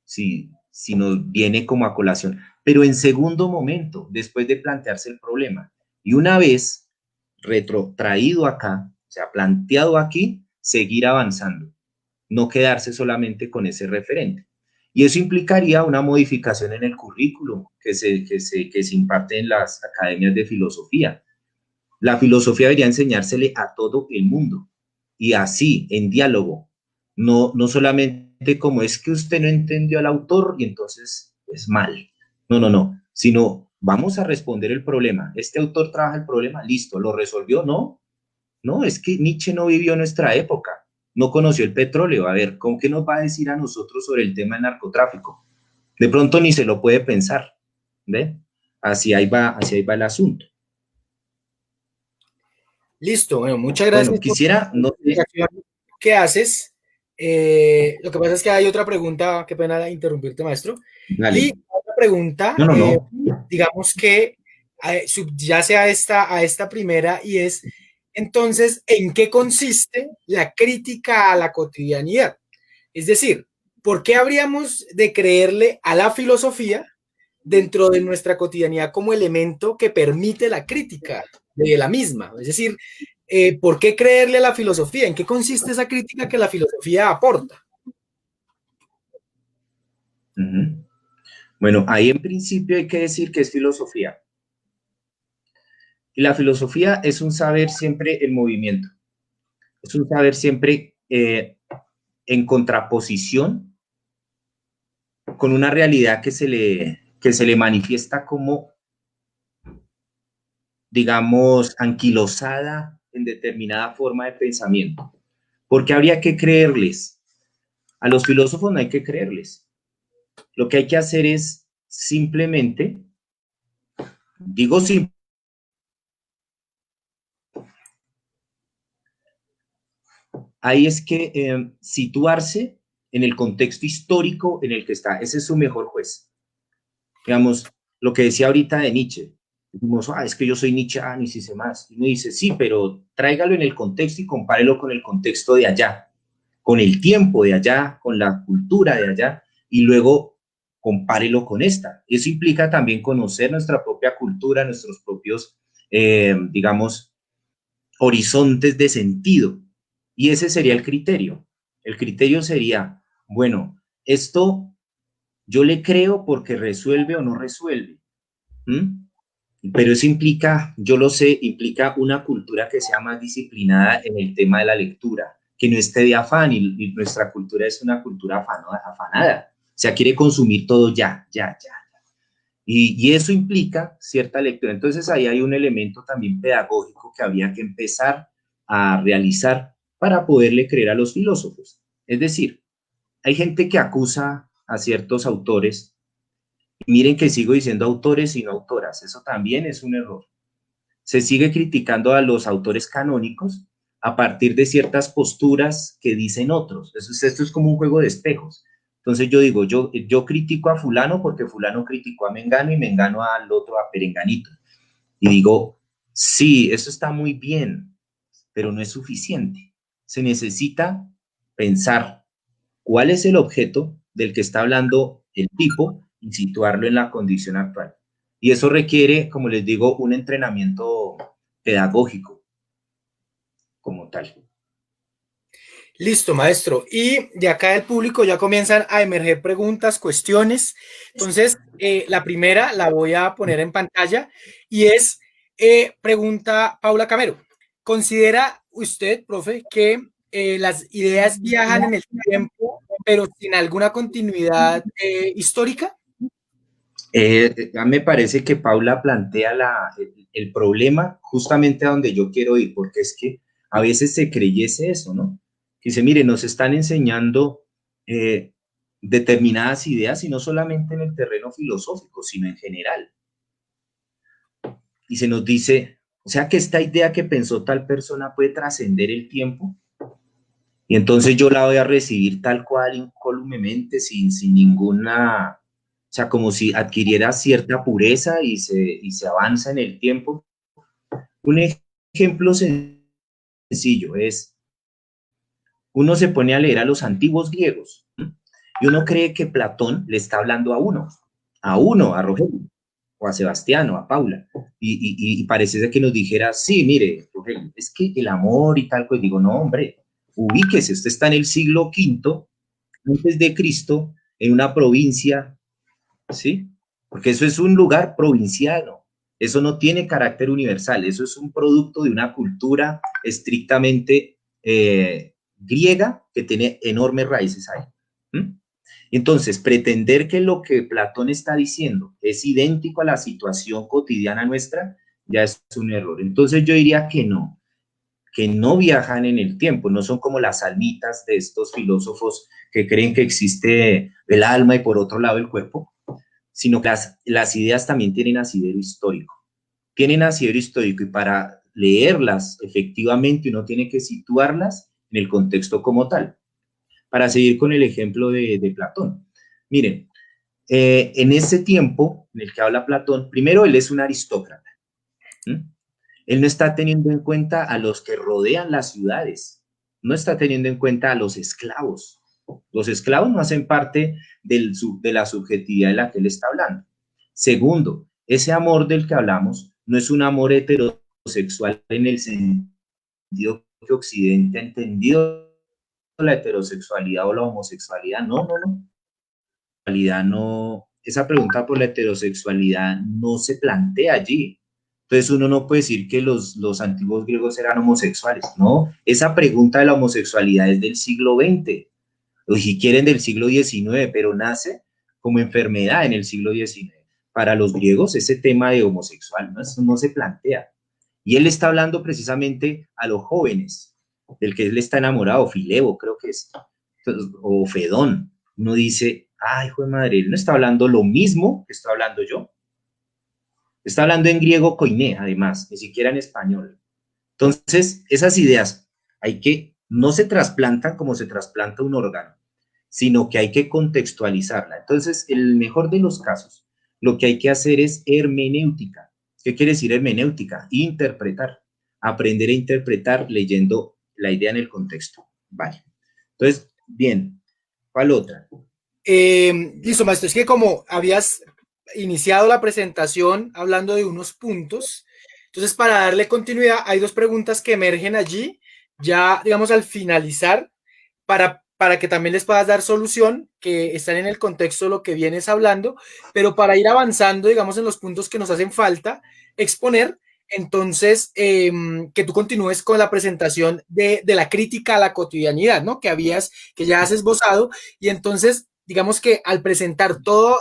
si nos viene como a colación. Pero en segundo momento, después de plantearse el problema. Y una vez retrotraído acá, o sea, planteado aquí, seguir avanzando. No quedarse solamente con ese referente. Y eso implicaría una modificación en el currículum que se imparte en las academias de filosofía. La filosofía debería enseñársele a todo el mundo y así, en diálogo, no solamente como es que usted no entendió al autor y entonces es mal. No, sino vamos a responder el problema. Este autor trabaja el problema, listo, ¿lo resolvió? No, es que Nietzsche no vivió nuestra época, no conoció el petróleo. A ver, ¿con qué nos va a decir a nosotros sobre el tema del narcotráfico? De pronto ni se lo puede pensar, ¿ve? Así ahí va el asunto. Listo, bueno, muchas gracias Bueno, quisiera, por la explicación que haces. Lo que pasa es que hay otra pregunta, qué pena interrumpirte, maestro. Y Dale. otra pregunta, No, no, no. digamos que subyace a esta primera y es, entonces, ¿en qué consiste la crítica a la cotidianidad? Es decir, ¿por qué habríamos de creerle a la filosofía dentro de nuestra cotidianidad como elemento que permite la crítica de la misma? Es decir, ¿por qué creerle a la filosofía? ¿En qué consiste esa crítica que la filosofía aporta? Ujú. Bueno, ahí en principio hay que decir que es filosofía. Y la filosofía es un saber siempre en movimiento, es un saber siempre en contraposición con una realidad que se le manifiesta como, digamos, anquilosada en determinada forma de pensamiento. Porque habría que creerles. A los filósofos no hay que creerles. Lo que hay que hacer es simplemente, digo simplemente, ahí es que situarse en el contexto histórico en el que está. Ese es su mejor juez. Digamos, lo que decía ahorita de Nietzsche. Decimos, es que yo soy Nietzsche, ni si sé más. Y uno dice, sí, pero tráigalo en el contexto y compárelo con el contexto de allá, con el tiempo de allá, con la cultura de allá, y luego compárelo con esta. Eso implica también conocer nuestra propia cultura, nuestros propios, digamos, horizontes de sentido. Y ese sería el criterio. El criterio sería, bueno, esto yo le creo porque resuelve o no resuelve. ¿Mm? Pero eso implica, yo lo sé, implica una cultura que sea más disciplinada en el tema de la lectura, que no esté de afán, y nuestra cultura es una cultura afanada. O sea, quiere consumir todo ya, ya, ya. Y eso implica cierta lectura. Entonces ahí hay un elemento también pedagógico que habría que empezar a realizar para poderle creer a los filósofos. Es decir, hay gente que acusa a ciertos autores, y miren que sigo diciendo autores y no autoras, eso también es un error. Se sigue criticando a los autores canónicos a partir de ciertas posturas que dicen otros. Esto es como un juego de espejos. Entonces yo digo, yo critico a fulano porque fulano criticó a Mengano y Mengano al otro a Perenganito. Y digo, sí, eso está muy bien, pero no es suficiente. Se necesita pensar cuál es el objeto del que está hablando el tipo y situarlo en la condición actual. Y eso requiere, como les digo, un entrenamiento pedagógico como tal. Listo, maestro. Y de acá del público ya comienzan a emerger preguntas, cuestiones. Entonces, la primera la voy a poner en pantalla y es, pregunta Paula Camero. ¿Considera usted, profe, que las ideas viajan en el tiempo, pero sin alguna continuidad histórica? Me parece que Paula plantea el problema justamente a donde yo quiero ir, porque es que a veces se creyese eso, ¿no? Dice, mire, nos están enseñando eh, determinadas ideas y no solamente en el terreno filosófico, sino en general. Y se nos dice, o sea que esta idea que pensó tal persona puede trascender el tiempo y entonces yo la voy a recibir tal cual, incólumemente, sin ninguna, o sea, como si adquiriera cierta pureza y se avanza en el tiempo. Un ejemplo sencillo es, uno se pone a leer a los antiguos griegos, ¿sí? Y uno cree que Platón le está hablando a uno, a Rogelio, o a Sebastián, o a Paula, y parece que nos dijera, sí, mire, Rogelio, es que el amor y tal, pues digo, no, hombre, ubíquese, usted está en el siglo V antes de Cristo, en una provincia, ¿sí? Porque eso es un lugar provinciano, eso no tiene carácter universal, eso es un producto de una cultura estrictamente griega que tiene enormes raíces ahí. ¿Mm? Entonces, pretender que lo que Platón está diciendo es idéntico a la situación cotidiana nuestra, ya es un error. Entonces yo diría que no viajan en el tiempo, no son como las almitas de estos filósofos que creen que existe el alma y por otro lado el cuerpo, sino que las ideas también tienen asidero histórico. Tienen asidero histórico y para leerlas efectivamente uno tiene que situarlas en el contexto como tal. para seguir con el ejemplo de Platón. Miren, en ese tiempo en el que habla Platón, primero él es un aristócrata. Él no está teniendo en cuenta a los que rodean las ciudades, no está teniendo en cuenta a los esclavos. Los esclavos no hacen parte de la subjetividad de la que él está hablando. Segundo, ese amor del que hablamos no es un amor heterosexual en el sentido que Occidente ha entendido la heterosexualidad o la homosexualidad. No, no, no. No, esa pregunta por la heterosexualidad no se plantea allí. Entonces uno no puede decir que los antiguos griegos eran homosexuales, ¿no? Esa pregunta de la homosexualidad es del siglo XX, o si quieren del siglo XIX, pero nace como enfermedad en el siglo XIX. Para los griegos ese tema de homosexual, ¿no? Eso no se plantea. Y él está hablando precisamente a los jóvenes, del que él está enamorado, Filebo creo que es, o Fedón. Uno dice, ay, hijo de madre, él no está hablando lo mismo que estoy hablando yo. Está hablando en griego koiné, además, ni siquiera en español. Entonces, esas ideas no se trasplantan como se trasplanta un órgano, sino que hay que contextualizarla. Entonces, el mejor de los casos, lo que hay que hacer es hermenéutica. ¿Qué quiere decir hermenéutica? Interpretar. Aprender a interpretar leyendo la idea en el contexto. Vale. Entonces, bien, ¿cuál otra? Listo, maestro. Es que como habías iniciado la presentación hablando de unos puntos, entonces para darle continuidad hay dos preguntas que emergen allí, ya digamos al finalizar, para que también les puedas dar solución, que están en el contexto de lo que vienes hablando, pero para ir avanzando, digamos, en los puntos que nos hacen falta exponer. Entonces, que tú continúes con la presentación de la crítica a la cotidianidad, ¿no? Que ya has esbozado, y entonces, digamos que al presentar todos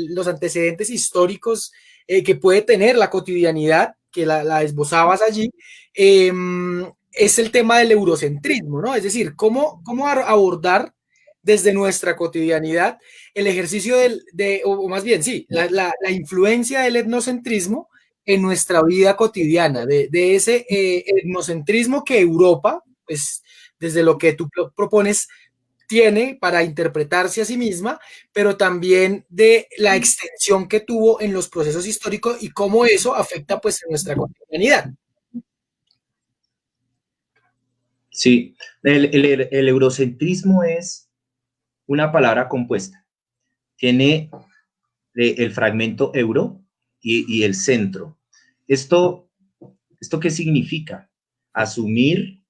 los antecedentes históricos que puede tener la cotidianidad, que la esbozabas allí, es el tema del eurocentrismo, ¿no? Es decir, cómo abordar desde nuestra cotidianidad el ejercicio o más bien, sí, la influencia del etnocentrismo en nuestra vida cotidiana, de ese etnocentrismo que Europa, pues desde lo que tú propones, tiene para interpretarse a sí misma, pero también de la extensión que tuvo en los procesos históricos y cómo eso afecta pues en nuestra cotidianidad. Sí, el eurocentrismo es una palabra compuesta. Tiene el fragmento euro y el centro. ¿Esto qué significa? Asumir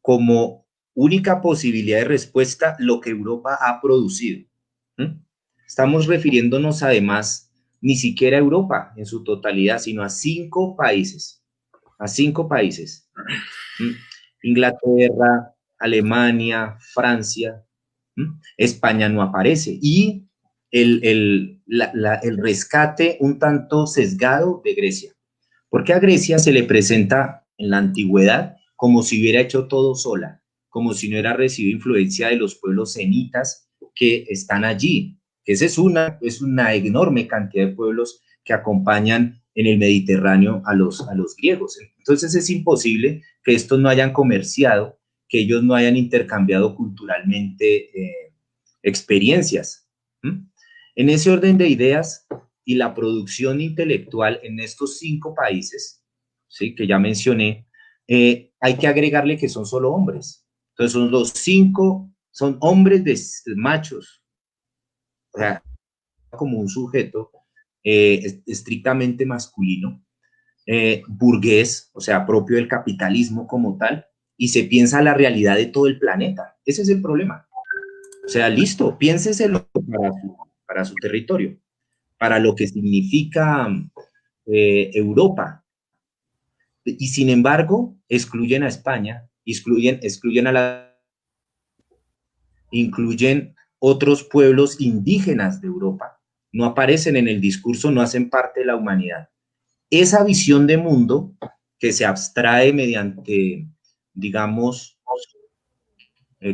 como única posibilidad de respuesta lo que Europa ha producido. Estamos refiriéndonos además ni siquiera a Europa en su totalidad, sino a 5 países. A 5 países. Inglaterra, Alemania, Francia, España no aparece. Y el rescate un tanto sesgado de Grecia. Porque a Grecia se le presenta en la antigüedad como si hubiera hecho todo sola, como si no hubiera recibido influencia de los pueblos semitas que están allí. Esa es una enorme cantidad de pueblos que acompañan en el Mediterráneo a los griegos. Entonces es imposible que estos no hayan comerciado, que ellos no hayan intercambiado culturalmente experiencias. En ese orden de ideas y la producción intelectual en estos 5 países, ¿sí?, que ya mencioné, hay que agregarle que son solo hombres. Entonces son los 5, son hombres de machos, o sea, como un sujeto estrictamente masculino, burgués, o sea, propio del capitalismo como tal, y se piensa la realidad de todo el planeta. Ese es el problema. O sea, listo, piénseselo para su territorio, para lo que significa Europa. Y sin embargo, excluyen a España, incluyen otros pueblos indígenas de Europa, no aparecen en el discurso, no hacen parte de la humanidad. Esa visión de mundo que se abstrae mediante, digamos,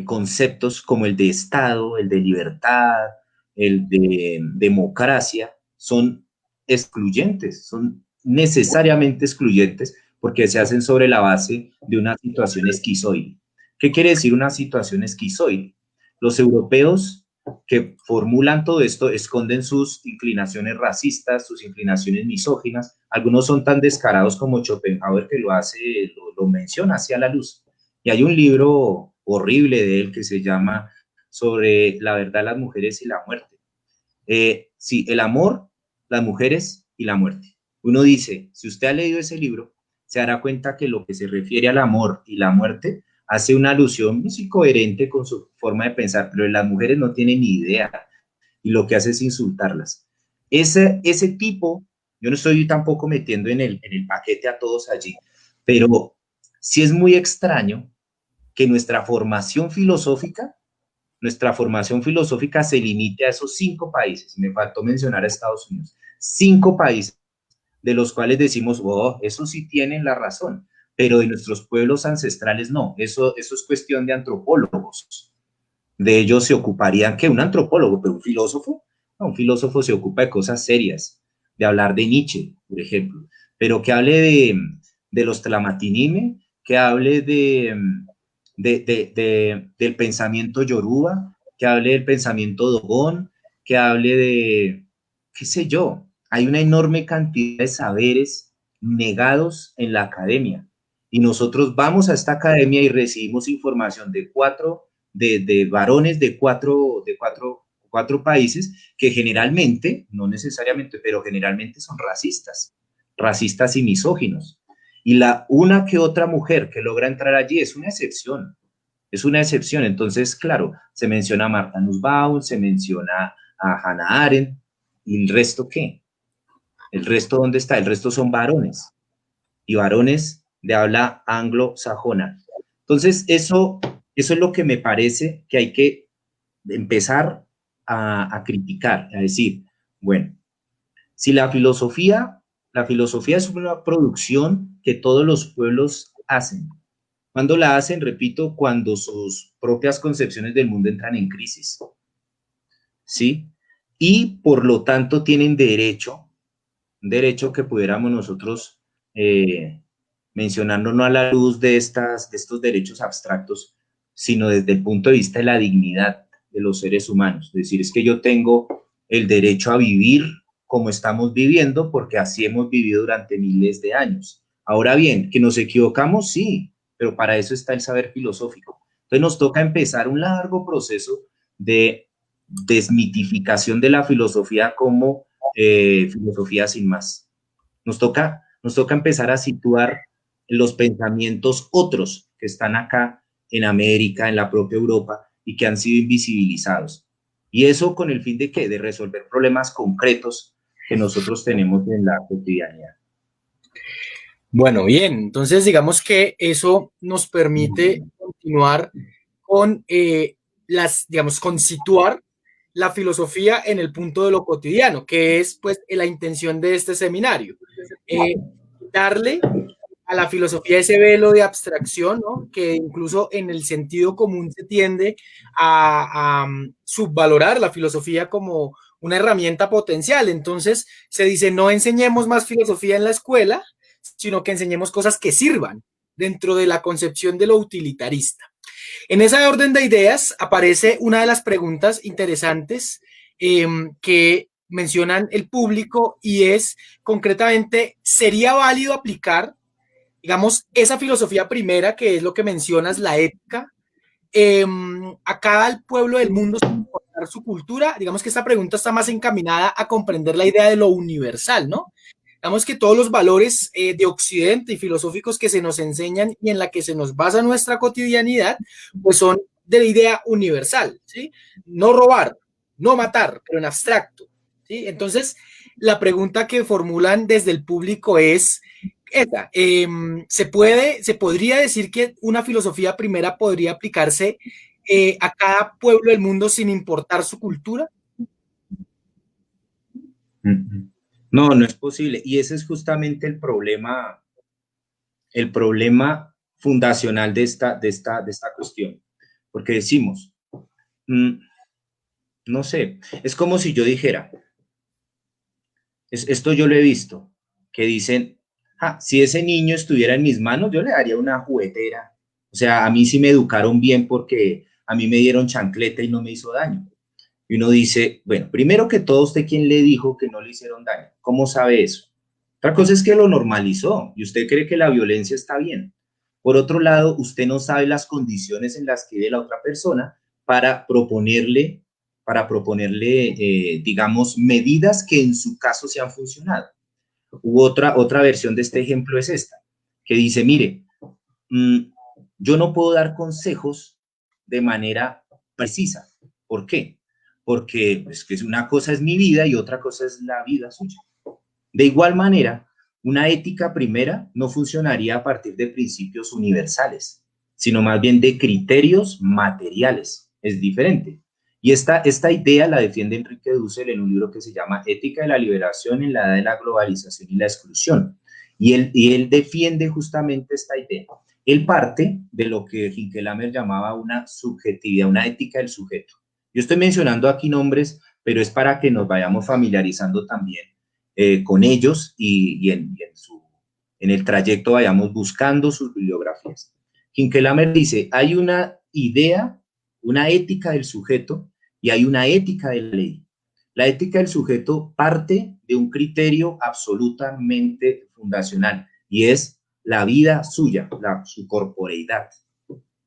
conceptos como el de Estado, el de libertad, el de democracia, son excluyentes, son necesariamente excluyentes porque se hacen sobre la base de una situación esquizoide. ¿Qué quiere decir una situación esquizoide? Los europeos que formulan todo esto esconden sus inclinaciones racistas, sus inclinaciones misóginas. Algunos son tan descarados como Schopenhauer, que lo hace, lo menciona hacia la luz. Y hay un libro horrible de él que se llama Sobre la verdad, las mujeres y la muerte. Sí, el amor, las mujeres y la muerte. Uno dice, si usted ha leído ese libro, se dará cuenta que lo que se refiere al amor y la muerte hace una alusión muy coherente con su forma de pensar, pero las mujeres no tienen ni idea y lo que hace es insultarlas. Ese tipo, yo no estoy tampoco metiendo en el paquete a todos allí, pero sí es muy extraño que nuestra formación filosófica se limite a esos 5 países. Me faltó mencionar a Estados Unidos. 5 países de los cuales decimos, oh, eso sí tienen la razón, pero de nuestros pueblos ancestrales no. Eso es cuestión de antropólogos. De ellos se ocuparían, ¿qué? Un antropólogo, pero un filósofo. No, un filósofo se ocupa de cosas serias, de hablar de Nietzsche, por ejemplo, pero que hable de los Tlamatinime, que hable del pensamiento yoruba, que hable del pensamiento dogón, que hable de, qué sé yo, hay una enorme cantidad de saberes negados en la academia. Y nosotros vamos a esta academia y recibimos información de varones de cuatro países que generalmente, no necesariamente, pero generalmente son racistas y misóginos. Y una que otra mujer que logra entrar allí es una excepción. Es una excepción. Entonces, claro, se menciona a Martha Nussbaum, se menciona a Hannah Arendt, ¿y el resto qué? ¿El resto dónde está? El resto son varones, y varones de habla anglosajona. Entonces, eso es lo que me parece que hay que empezar a criticar, a decir, bueno, si la filosofía es una producción que todos los pueblos hacen. ¿Cuándo la hacen? Repito, cuando sus propias concepciones del mundo entran en crisis, ¿sí? Y por lo tanto tienen un derecho que pudiéramos nosotros mencionarlo no a la luz de estos derechos abstractos, sino desde el punto de vista de la dignidad de los seres humanos. Es decir, es que yo tengo el derecho a vivir como estamos viviendo, porque así hemos vivido durante miles de años. Ahora bien, que nos equivocamos, sí, pero para eso está el saber filosófico. Entonces nos toca empezar un largo proceso de desmitificación de la filosofía como filosofía sin más. Nos toca empezar a situar los pensamientos otros que están acá en América, en la propia Europa, y que han sido invisibilizados. Y eso con el fin de ¿qué? De resolver problemas concretos que nosotros tenemos en la cotidianidad. Bueno, bien, entonces digamos que eso nos permite continuar con digamos, con situar la filosofía en el punto de lo cotidiano, que es pues la intención de este seminario. Darle a la filosofía ese velo de abstracción, ¿no? Que incluso en el sentido común se tiende a subvalorar la filosofía como una herramienta potencial. Entonces se dice, no enseñemos más filosofía en la escuela, sino que enseñemos cosas que sirvan dentro de la concepción de lo utilitarista. En esa orden de ideas aparece una de las preguntas interesantes que mencionan el público y es concretamente, ¿sería válido aplicar, digamos, esa filosofía primera, que es lo que mencionas, la ética, a cada pueblo del mundo sin importar su cultura? Digamos que esta pregunta está más encaminada a comprender la idea de lo universal, ¿no? Digamos que todos los valores de Occidente y filosóficos que se nos enseñan y en la que se nos basa nuestra cotidianidad, pues son de la idea universal, ¿sí? No robar, no matar, pero en abstracto, ¿sí? Entonces, la pregunta que formulan desde el público es esta, se podría decir que una filosofía primera podría aplicarse a cada pueblo del mundo sin importar su cultura. No, no es posible. Y ese es justamente el problema fundacional de esta cuestión. Porque decimos, no sé, es como si yo dijera, esto yo lo he visto, que dicen, si ese niño estuviera en mis manos, yo le daría una juguetera. O sea, a mí sí me educaron bien porque a mí me dieron chancleta y no me hizo daño. Y uno dice, bueno, primero que todo, ¿usted quién le dijo que no le hicieron daño? ¿Cómo sabe eso? Otra cosa es que lo normalizó y usted cree que la violencia está bien. Por otro lado, usted no sabe las condiciones en las que vive la otra persona para proponerle, digamos, medidas que en su caso se han funcionado. Otra versión de este ejemplo es esta, que dice, mire, yo no puedo dar consejos de manera precisa. ¿Por qué? Porque es que una cosa es mi vida y otra cosa es la vida suya. De igual manera, una ética primera no funcionaría a partir de principios universales, sino más bien de criterios materiales. Es diferente. Y esta idea la defiende Enrique Dussel en un libro que se llama Ética de la liberación en la edad de la globalización y la exclusión. Y él defiende justamente esta idea. Él parte de lo que Hinckelhammer llamaba una subjetividad, una ética del sujeto. Yo estoy mencionando aquí nombres, pero es para que nos vayamos familiarizando también con ellos y en el trayecto vayamos buscando sus bibliografías. Hinckelhammer dice, hay una idea, una ética del sujeto y hay una ética de la ley. La ética del sujeto parte de un criterio absolutamente fundacional y es la vida suya, su corporeidad,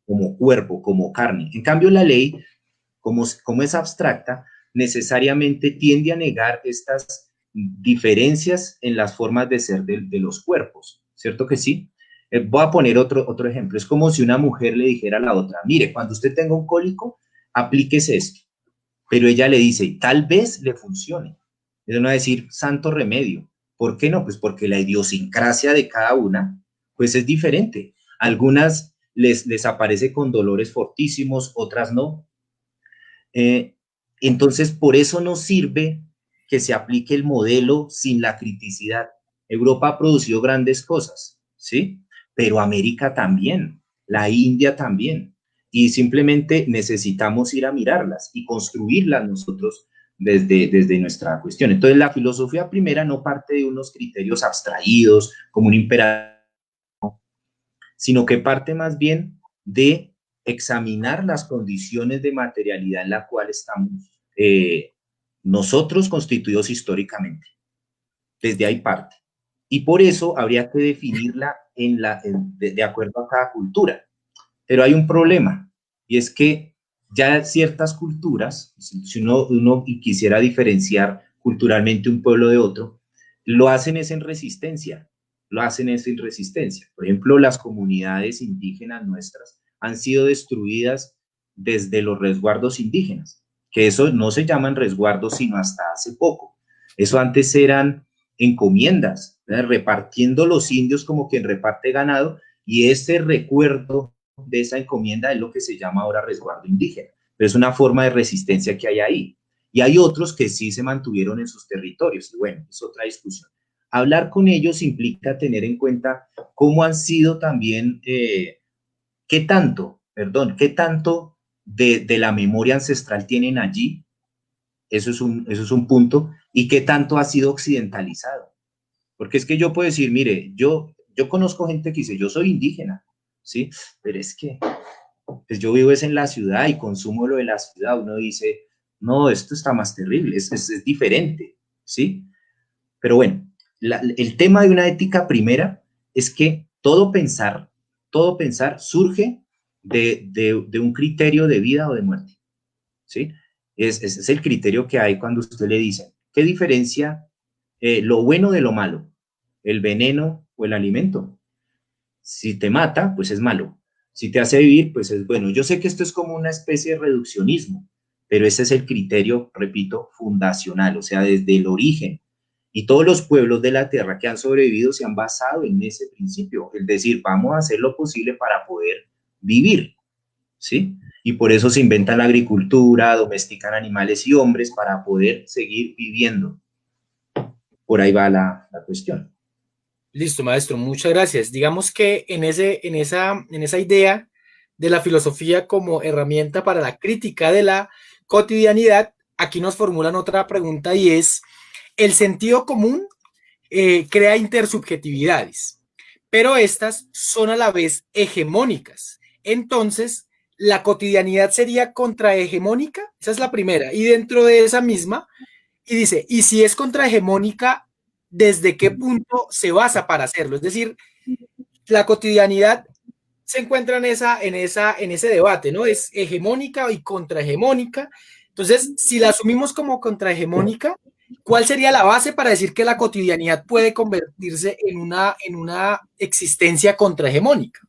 como cuerpo, como carne. En cambio, la ley, como es abstracta, necesariamente tiende a negar estas diferencias en las formas de ser de los cuerpos, ¿cierto que sí? Voy a poner otro ejemplo. Es como si una mujer le dijera a la otra, mire, cuando usted tenga un cólico, aplíquese esto. Pero ella le dice, tal vez le funcione. Es no decir, santo remedio. ¿Por qué no? Pues porque la idiosincrasia de cada una, pues es diferente. Algunas les aparece con dolores fortísimos, otras no. Entonces, por eso nos sirve que se aplique el modelo sin la criticidad. Europa ha producido grandes cosas, ¿sí? Pero América también, la India también. Y simplemente necesitamos ir a mirarlas y construirlas nosotros desde nuestra cuestión. Entonces, la filosofía primera no parte de unos criterios abstraídos, como un imperativo, sino que parte más bien de examinar las condiciones de materialidad en la cual estamos nosotros constituidos históricamente. Desde ahí parte. Y por eso habría que definirla de acuerdo a cada cultura. Pero hay un problema, y es que ya ciertas culturas, si uno quisiera diferenciar culturalmente un pueblo de otro, lo hacen es en resistencia, lo hacen es en resistencia. Por ejemplo, las comunidades indígenas nuestras han sido destruidas desde los resguardos indígenas, que eso no se llaman resguardos sino hasta hace poco. Eso antes eran encomiendas, ¿verdad? Repartiendo los indios como quien reparte ganado, y ese recuerdo de esa encomienda es lo que se llama ahora resguardo indígena. Pero es una forma de resistencia que hay ahí. Y hay otros que sí se mantuvieron en sus territorios. Y bueno, es otra discusión. Hablar con ellos implica tener en cuenta cómo han sido también, qué tanto de la memoria ancestral tienen allí. Eso es un punto. Y qué tanto ha sido occidentalizado. Porque es que yo puedo decir, mire, yo conozco gente que dice, yo soy indígena, ¿sí? Pero es que pues yo vivo es en la ciudad y consumo lo de la ciudad. Uno dice, no, esto está más terrible, es diferente, ¿sí? Pero bueno, el tema de una ética primera es que todo pensar surge de un criterio de vida o de muerte, ¿sí? Es el criterio que hay cuando usted le dice, ¿qué diferencia lo bueno de lo malo? ¿El veneno o el alimento? Si te mata, pues es malo. Si te hace vivir, pues es bueno. Yo sé que esto es como una especie de reduccionismo, pero ese es el criterio, repito, fundacional, o sea, desde el origen. Y todos los pueblos de la tierra que han sobrevivido se han basado en ese principio, es decir, vamos a hacer lo posible para poder vivir, ¿sí? Y por eso se inventa la agricultura, domestican animales y hombres para poder seguir viviendo. Por ahí va la cuestión. Listo, maestro, muchas gracias. Digamos que en esa idea de la filosofía como herramienta para la crítica de la cotidianidad, aquí nos formulan otra pregunta y es, el sentido común crea intersubjetividades, pero estas son a la vez hegemónicas. Entonces, la cotidianidad sería contrahegemónica, esa es la primera, y dentro de esa misma, y dice, y si es contrahegemónica, ¿desde qué punto se basa para hacerlo? Es decir, la cotidianidad se encuentra en ese debate, ¿no? Es hegemónica y contrahegemónica. Entonces, si la asumimos como contrahegemónica, ¿cuál sería la base para decir que la cotidianidad puede convertirse en una existencia contrahegemónica?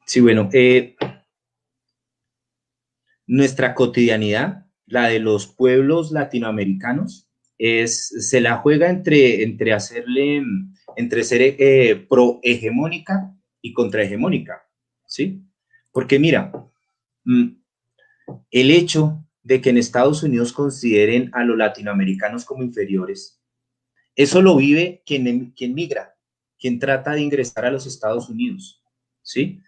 Sí, bueno, nuestra cotidianidad, la de los pueblos latinoamericanos, se la juega entre ser prohegemónica y contrahegemónica, ¿sí? Porque mira, mm, el hecho de que en Estados Unidos consideren a los latinoamericanos como inferiores, eso lo vive quien migra, quien trata de ingresar a los Estados Unidos, ¿sí?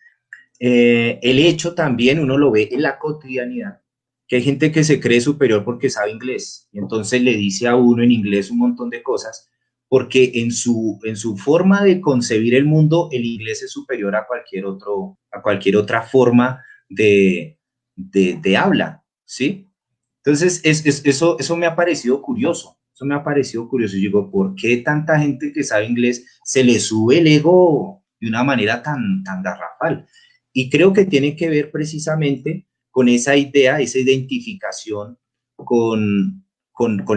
El hecho también uno lo ve en la cotidianidad, que hay gente que se cree superior porque sabe inglés y entonces le dice a uno en inglés un montón de cosas porque en su forma de concebir el mundo el inglés es superior a cualquier otra forma de habla, ¿sí? Entonces eso me ha parecido curioso, eso me ha parecido curioso. Yo digo, ¿por qué tanta gente que sabe inglés se le sube el ego de una manera tan garrafal? Y creo que tiene que ver precisamente con esa idea, esa identificación con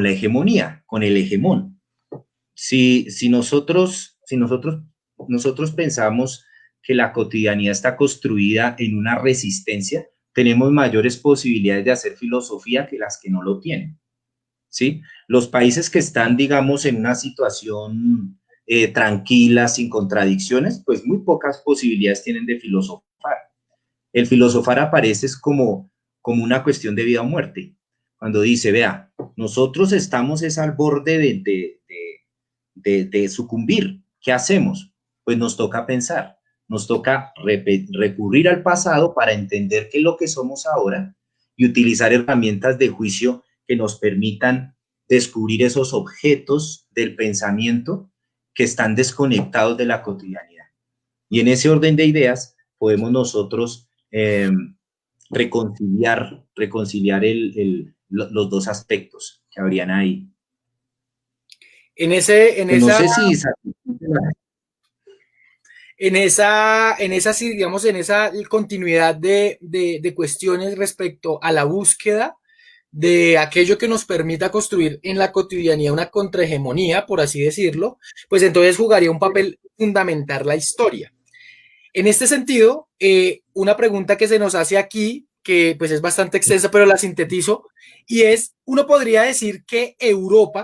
la hegemonía, con el hegemón. Nosotros pensamos que la cotidianidad está construida en una resistencia, tenemos mayores posibilidades de hacer filosofía que las que no lo tienen, ¿sí? Los países que están, digamos, en una situación tranquila, sin contradicciones, pues muy pocas posibilidades tienen de filosofar. El filosofar aparece es como una cuestión de vida o muerte. Cuando dice, vea, nosotros estamos es al borde de sucumbir. ¿Qué hacemos? Pues nos toca pensar, nos toca recurrir al pasado para entender qué es lo que somos ahora y utilizar herramientas de juicio que nos permitan descubrir esos objetos del pensamiento que están desconectados de la cotidianidad. Y en ese orden de ideas podemos nosotros reconciliar los dos aspectos que habrían ahí. En ese, en Pues no esa, sé si sí, digamos, en esa continuidad de cuestiones respecto a la búsqueda de aquello que nos permita construir en la cotidianidad una contrahegemonía, por así decirlo, pues entonces jugaría un papel fundamental la historia. En este sentido, una pregunta que se nos hace aquí, que pues es bastante extensa, pero la sintetizo, y es, uno podría decir que Europa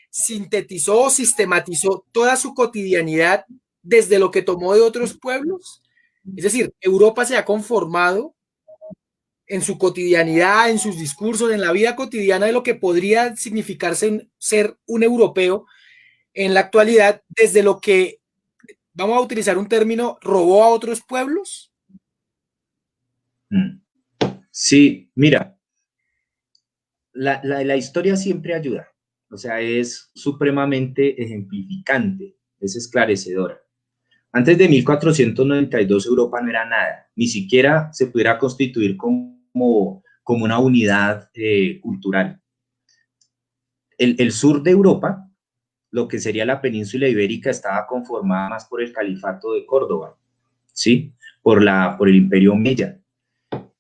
sintetizó o sistematizó toda su cotidianidad desde lo que tomó de otros pueblos. Es decir, Europa se ha conformado en su cotidianidad, en sus discursos, en la vida cotidiana de lo que podría significarse ser un europeo en la actualidad, desde lo que, vamos a utilizar un término, robó a otros pueblos. Sí, mira, la historia siempre ayuda, o sea, es supremamente ejemplificante, es esclarecedora. Antes de 1492 Europa no era nada, ni siquiera se pudiera constituir como una unidad cultural. El sur de Europa, lo que sería la península ibérica, estaba conformada más por el califato de Córdoba, ¿sí? Por el imperio Omeya.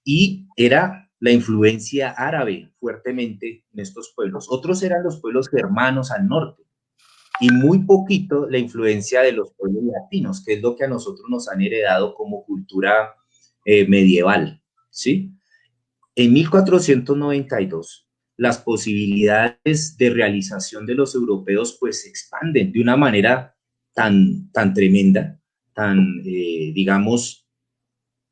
Y era la influencia árabe fuertemente en estos pueblos. Otros eran los pueblos germanos al norte y muy poquito la influencia de los pueblos latinos, que es lo que a nosotros nos han heredado como cultura medieval, ¿sí? En 1492, las posibilidades de realización de los europeos pues se expanden de una manera tan tremenda, digamos,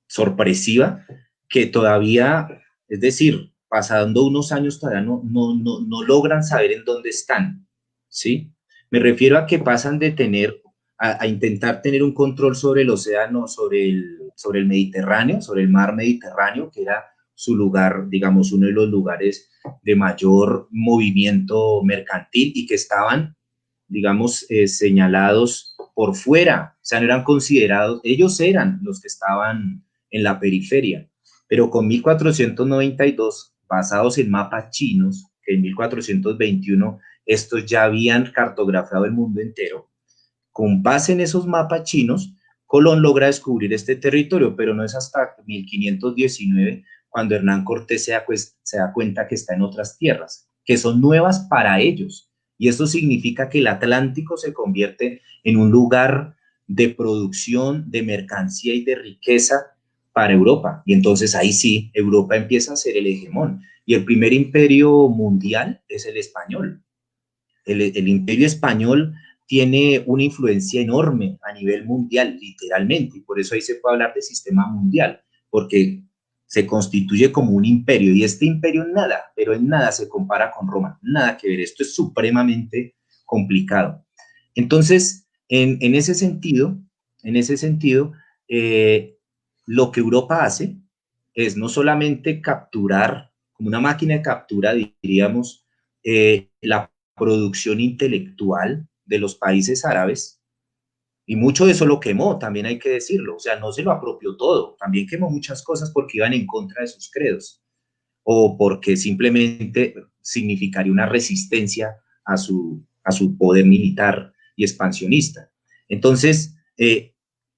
sorpresiva, que todavía, es decir, pasando unos años todavía no logran saber en dónde están, ¿sí? Me refiero a que pasan de a intentar tener un control sobre el océano, sobre el Mediterráneo, sobre el mar Mediterráneo, que era su lugar, digamos, uno de los lugares de mayor movimiento mercantil y que estaban, digamos, señalados por fuera sea, no eran considerados, ellos eran los que estaban en la periferia, pero con 1492, basados en mapas chinos, que en 1421 estos ya habían cartografiado el mundo entero, con base en esos mapas chinos, Colón logra descubrir este territorio, pero no es hasta 1519 cuando Hernán Cortés se da cuenta que está en otras tierras, que son nuevas para ellos. Y esto significa que el Atlántico se convierte en un lugar de producción, de mercancía y de riqueza para Europa. Y entonces ahí sí, Europa empieza a ser el hegemón. Y el primer imperio mundial es el español. El imperio español tiene una influencia enorme a nivel mundial, literalmente, y por eso ahí se puede hablar de sistema mundial, porque se constituye como un imperio, y este imperio en nada, pero en nada se compara con Roma, nada que ver, esto es supremamente complicado. Entonces, en ese sentido lo que Europa hace es no solamente capturar, como una máquina de captura, diríamos, la producción intelectual de los países árabes, y mucho de eso lo quemó, también hay que decirlo, o sea, no se lo apropió todo, también quemó muchas cosas porque iban en contra de sus credos, o porque simplemente significaría una resistencia a su poder militar y expansionista. Entonces,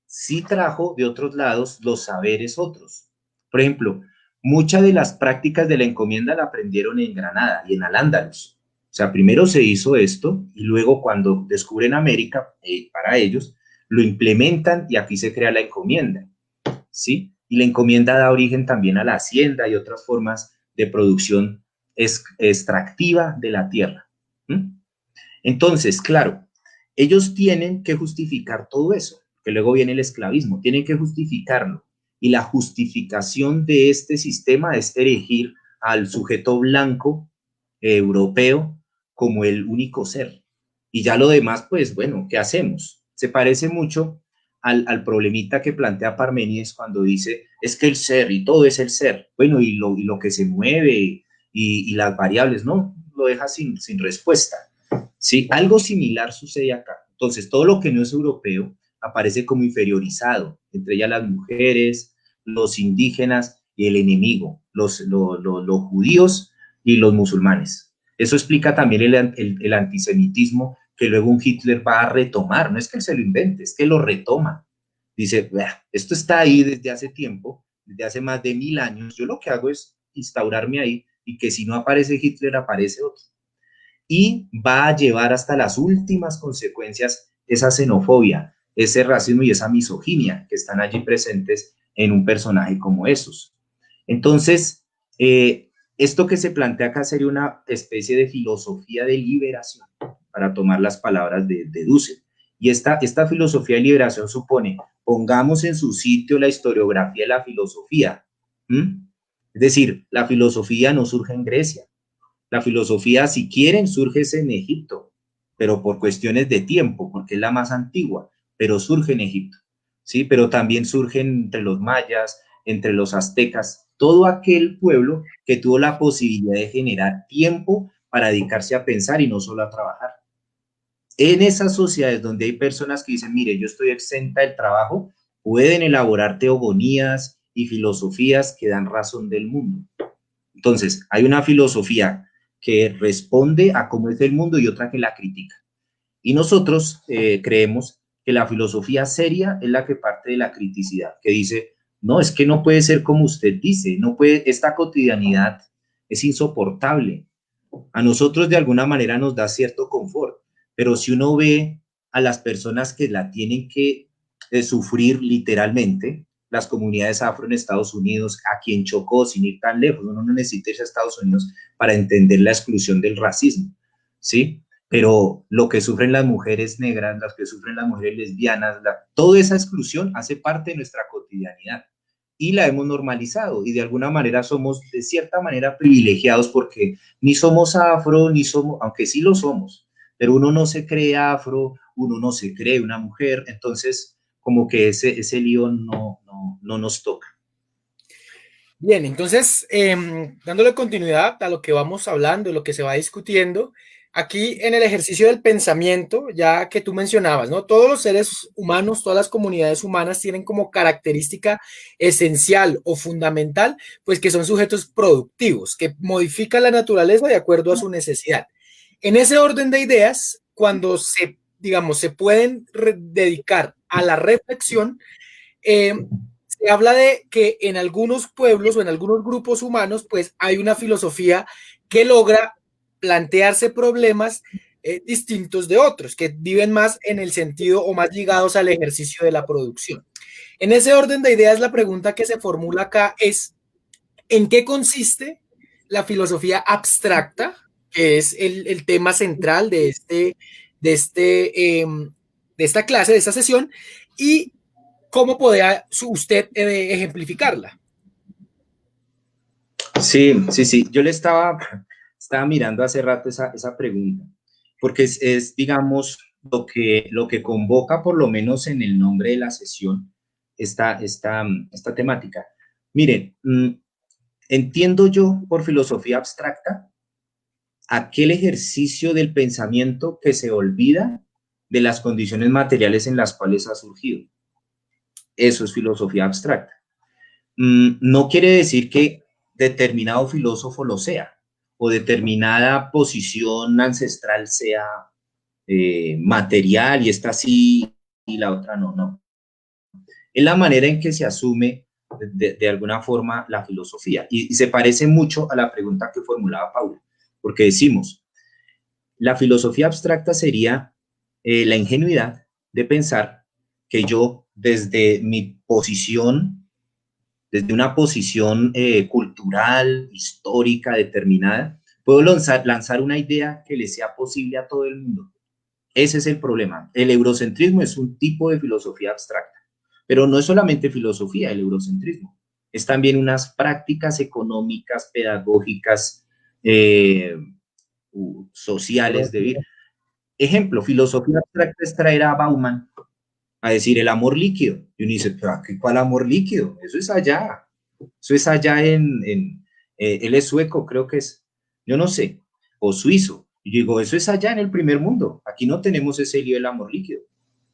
sí trajo de otros lados los saberes otros. Por ejemplo, muchas de las prácticas de la encomienda la aprendieron en Granada y en Al-Ándalus. O sea, primero se hizo esto y luego cuando descubren América, para ellos, lo implementan y aquí se crea la encomienda, ¿sí? Y la encomienda da origen también a la hacienda y otras formas de producción extractiva de la tierra. ¿Mm? Entonces, claro, ellos tienen que justificar todo eso, que luego viene el esclavismo, tienen que justificarlo. Y la justificación de este sistema es erigir al sujeto blanco europeo como el único ser. Y ya lo demás, pues bueno, ¿qué hacemos? Se parece mucho al problemita que plantea Parménides cuando dice, es que el ser y todo es el ser. Bueno, y lo que se mueve y las variables, no, lo deja sin respuesta. Sí, algo similar sucede acá. Entonces, todo lo que no es europeo aparece como inferiorizado, entre ellas las mujeres, los indígenas y el enemigo, los judíos y los musulmanes. Eso explica también el antisemitismo que luego un Hitler va a retomar. No es que él se lo invente, es que lo retoma. Dice, esto está ahí desde hace tiempo, desde hace más de 1000 años. Yo lo que hago es instaurarme ahí y que si no aparece Hitler, aparece otro. Y va a llevar hasta las últimas consecuencias esa xenofobia, ese racismo y esa misoginia que están allí presentes en un personaje como esos. Entonces, esto que se plantea acá sería una especie de filosofía de liberación, para tomar las palabras de Dussel. Y esta filosofía de liberación supone, pongamos en su sitio la historiografía de la filosofía. ¿Mm? Es decir, la filosofía no surge en Grecia. La filosofía, si quieren, surge en Egipto, pero por cuestiones de tiempo, porque es la más antigua, pero surge en Egipto, ¿sí? Pero también surge entre los mayas, entre los aztecas, todo aquel pueblo que tuvo la posibilidad de generar tiempo para dedicarse a pensar y no solo a trabajar. En esas sociedades donde hay personas que dicen, mire, yo estoy exenta del trabajo, pueden elaborar teogonías y filosofías que dan razón del mundo. Entonces, hay una filosofía que responde a cómo es el mundo y otra que la critica. Y nosotros creemos que la filosofía seria es la que parte de la criticidad, que dice, no, es que no puede ser como usted dice, no puede, esta cotidianidad es insoportable. A nosotros de alguna manera nos da cierto confort, pero si uno ve a las personas que la tienen que sufrir literalmente, las comunidades afro en Estados Unidos, a quien chocó sin ir tan lejos, uno no necesita irse a Estados Unidos para entender la exclusión del racismo, ¿sí? Pero lo que sufren las mujeres negras, las que sufren las mujeres lesbianas, toda esa exclusión hace parte de nuestra cotidianidad y la hemos normalizado y de alguna manera somos de cierta manera privilegiados porque ni somos afro, ni somos, aunque sí lo somos, pero uno no se cree afro, uno no se cree una mujer, entonces como que ese lío no nos toca. Bien, entonces, dándole continuidad a lo que vamos hablando, lo que se va discutiendo, aquí en el ejercicio del pensamiento, ya que tú mencionabas, ¿no? Todos los seres humanos, todas las comunidades humanas tienen como característica esencial o fundamental, pues que son sujetos productivos, que modifican la naturaleza de acuerdo a su necesidad. En ese orden de ideas, cuando se, digamos, se pueden dedicar a la reflexión, se habla de que en algunos pueblos o en algunos grupos humanos, pues hay una filosofía que logra plantearse problemas distintos de otros, que viven más en el sentido o más ligados al ejercicio de la producción. En ese orden de ideas, la pregunta que se formula acá es, ¿en qué consiste la filosofía abstracta, que es el tema central de esta clase, de esta sesión, y cómo podría usted ejemplificarla? Sí, sí, sí. Yo le estaba mirando hace rato esa pregunta, porque digamos, lo que convoca, por lo menos en el nombre de la sesión, esta temática. Miren, entiendo yo por filosofía abstracta aquel ejercicio del pensamiento que se olvida de las condiciones materiales en las cuales ha surgido. Eso es filosofía abstracta. No quiere decir que determinado filósofo lo sea, o determinada posición ancestral sea material y esta sí y la otra no, no. Es la manera en que se asume de alguna forma la filosofía y se parece mucho a la pregunta que formulaba Paula, porque decimos, la filosofía abstracta sería la ingenuidad de pensar que yo desde mi posición, desde una posición cultural, histórica, determinada, puedo lanzar una idea que le sea posible a todo el mundo. Ese es el problema. El eurocentrismo es un tipo de filosofía abstracta, pero no es solamente filosofía el eurocentrismo, es también unas prácticas económicas, pedagógicas, sociales de vida. Ejemplo, filosofía abstracta es traer a Bauman a decir el amor líquido. Y uno dice, pero ¿cuál amor líquido? Eso es allá. Eso es allá él es sueco, creo que es, yo no sé, o suizo. Y yo digo, eso es allá en el primer mundo. Aquí no tenemos ese lío del amor líquido.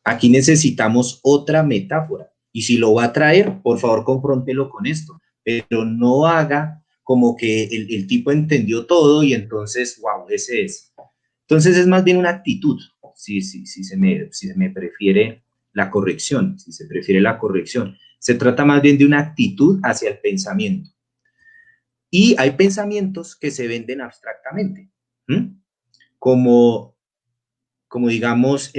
Aquí necesitamos otra metáfora. Y si lo va a traer, por favor, confróntelo con esto. Pero no haga como que el tipo entendió todo y entonces, wow, ese es. Entonces es más bien una actitud, si se me prefiere la corrección, si se prefiere la corrección. Se trata más bien de una actitud hacia el pensamiento. Y hay pensamientos que se venden abstractamente, ¿m? como, como digamos,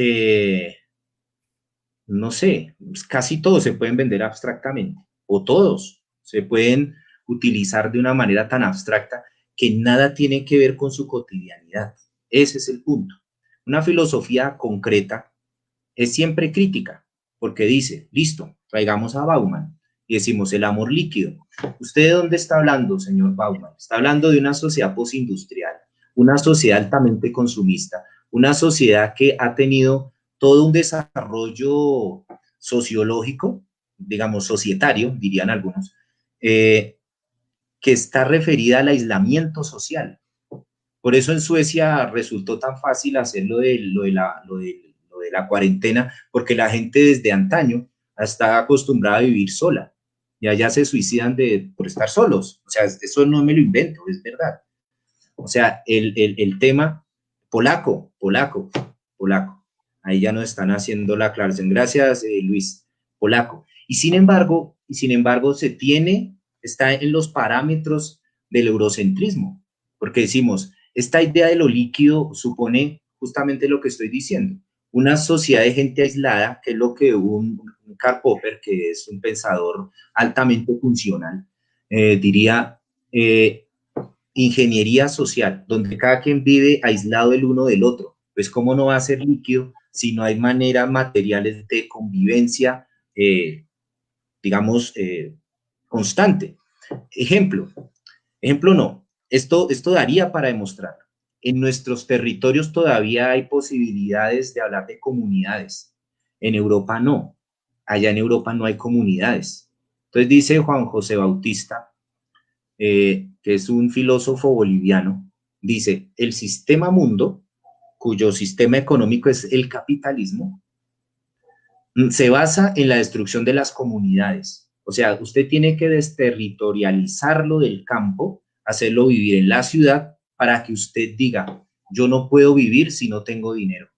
no sé, casi todos se pueden vender abstractamente, o todos se pueden utilizar de una manera tan abstracta que nada tiene que ver con su cotidianidad. Ese es el punto. Una filosofía concreta es siempre crítica, porque dice, listo, traigamos a Bauman y decimos el amor líquido. ¿Usted de dónde está hablando, señor Bauman? Está hablando de una sociedad postindustrial, una sociedad altamente consumista, una sociedad que ha tenido todo un desarrollo sociológico, digamos, societario, dirían algunos, que está referida al aislamiento social. Por eso en Suecia resultó tan fácil hacer lo de la cuarentena, porque la gente desde antaño está acostumbrada a vivir sola y allá se suicidan por estar solos. O sea, eso no me lo invento, es verdad. O sea, el tema polaco. Ahí ya nos están haciendo la aclaración. Gracias, Luis. Polaco. Sin embargo, está en los parámetros del eurocentrismo, porque decimos, esta idea de lo líquido supone justamente lo que estoy diciendo, una sociedad de gente aislada, que es lo que un Karl Popper, que es un pensador altamente funcional, diría, ingeniería social, donde cada quien vive aislado el uno del otro. Pues cómo no va a ser líquido si no hay maneras materiales de convivencia, digamos, constante. Ejemplo no, esto daría para demostrar. En nuestros territorios todavía hay posibilidades de hablar de comunidades. En Europa no. Allá en Europa no hay comunidades. Entonces dice Juan José Bautista, que es un filósofo boliviano, dice, el sistema mundo cuyo sistema económico es el capitalismo, se basa en la destrucción de las comunidades. O sea, usted tiene que desterritorializarlo del campo, hacerlo vivir en la ciudad para que usted diga, yo no puedo vivir si no tengo dinero.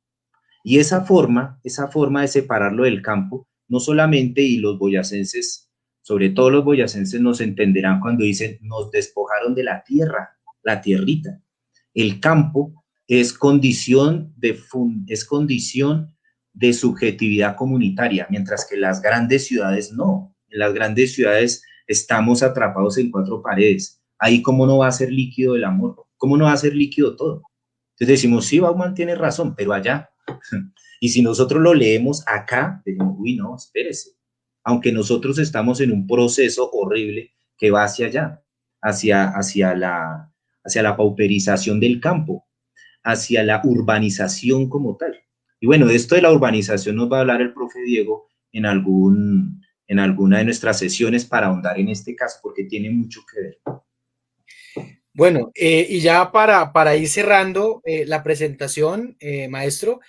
Y esa forma de separarlo del campo, no solamente, y los boyacenses, sobre todo los boyacenses nos entenderán cuando dicen, nos despojaron de la tierra, la tierrita. El campo es condición de subjetividad comunitaria, mientras que las grandes ciudades no. En las grandes ciudades estamos atrapados en cuatro paredes. Ahí, ¿cómo no va a ser líquido el amor? ¿Cómo no va a ser líquido todo? Entonces decimos, sí, Bauman tiene razón, pero allá. Y si nosotros lo leemos acá, decimos, uy, no, espérese. Aunque nosotros estamos en un proceso horrible que va hacia allá, hacia la pauperización del campo, hacia la urbanización como tal. Y bueno, de esto de la urbanización nos va a hablar el profe Diego en alguna de nuestras sesiones para ahondar en este caso, porque tiene mucho que ver. Bueno, y ya para ir cerrando la presentación, maestro,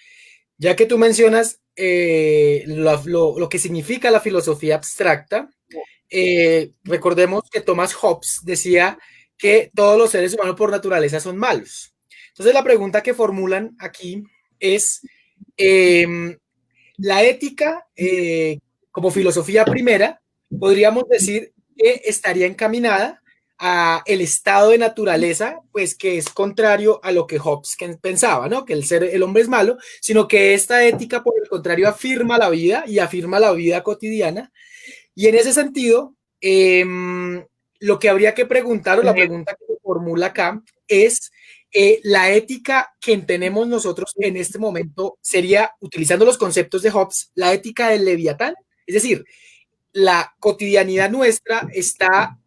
ya que tú mencionas lo que significa la filosofía abstracta, recordemos que Thomas Hobbes decía que todos los seres humanos por naturaleza son malos. Entonces la pregunta que formulan aquí es, la ética como filosofía primera, podríamos decir que estaría encaminada a el estado de naturaleza, pues que es contrario a lo que Hobbes pensaba, ¿no? Que el hombre es malo, sino que esta ética, por el contrario, afirma la vida y afirma la vida cotidiana. Y en ese sentido, lo que habría que preguntar, o la pregunta que se formula acá, es la ética que tenemos nosotros en este momento sería, utilizando los conceptos de Hobbes, la ética del Leviatán. Es decir, la cotidianidad nuestra está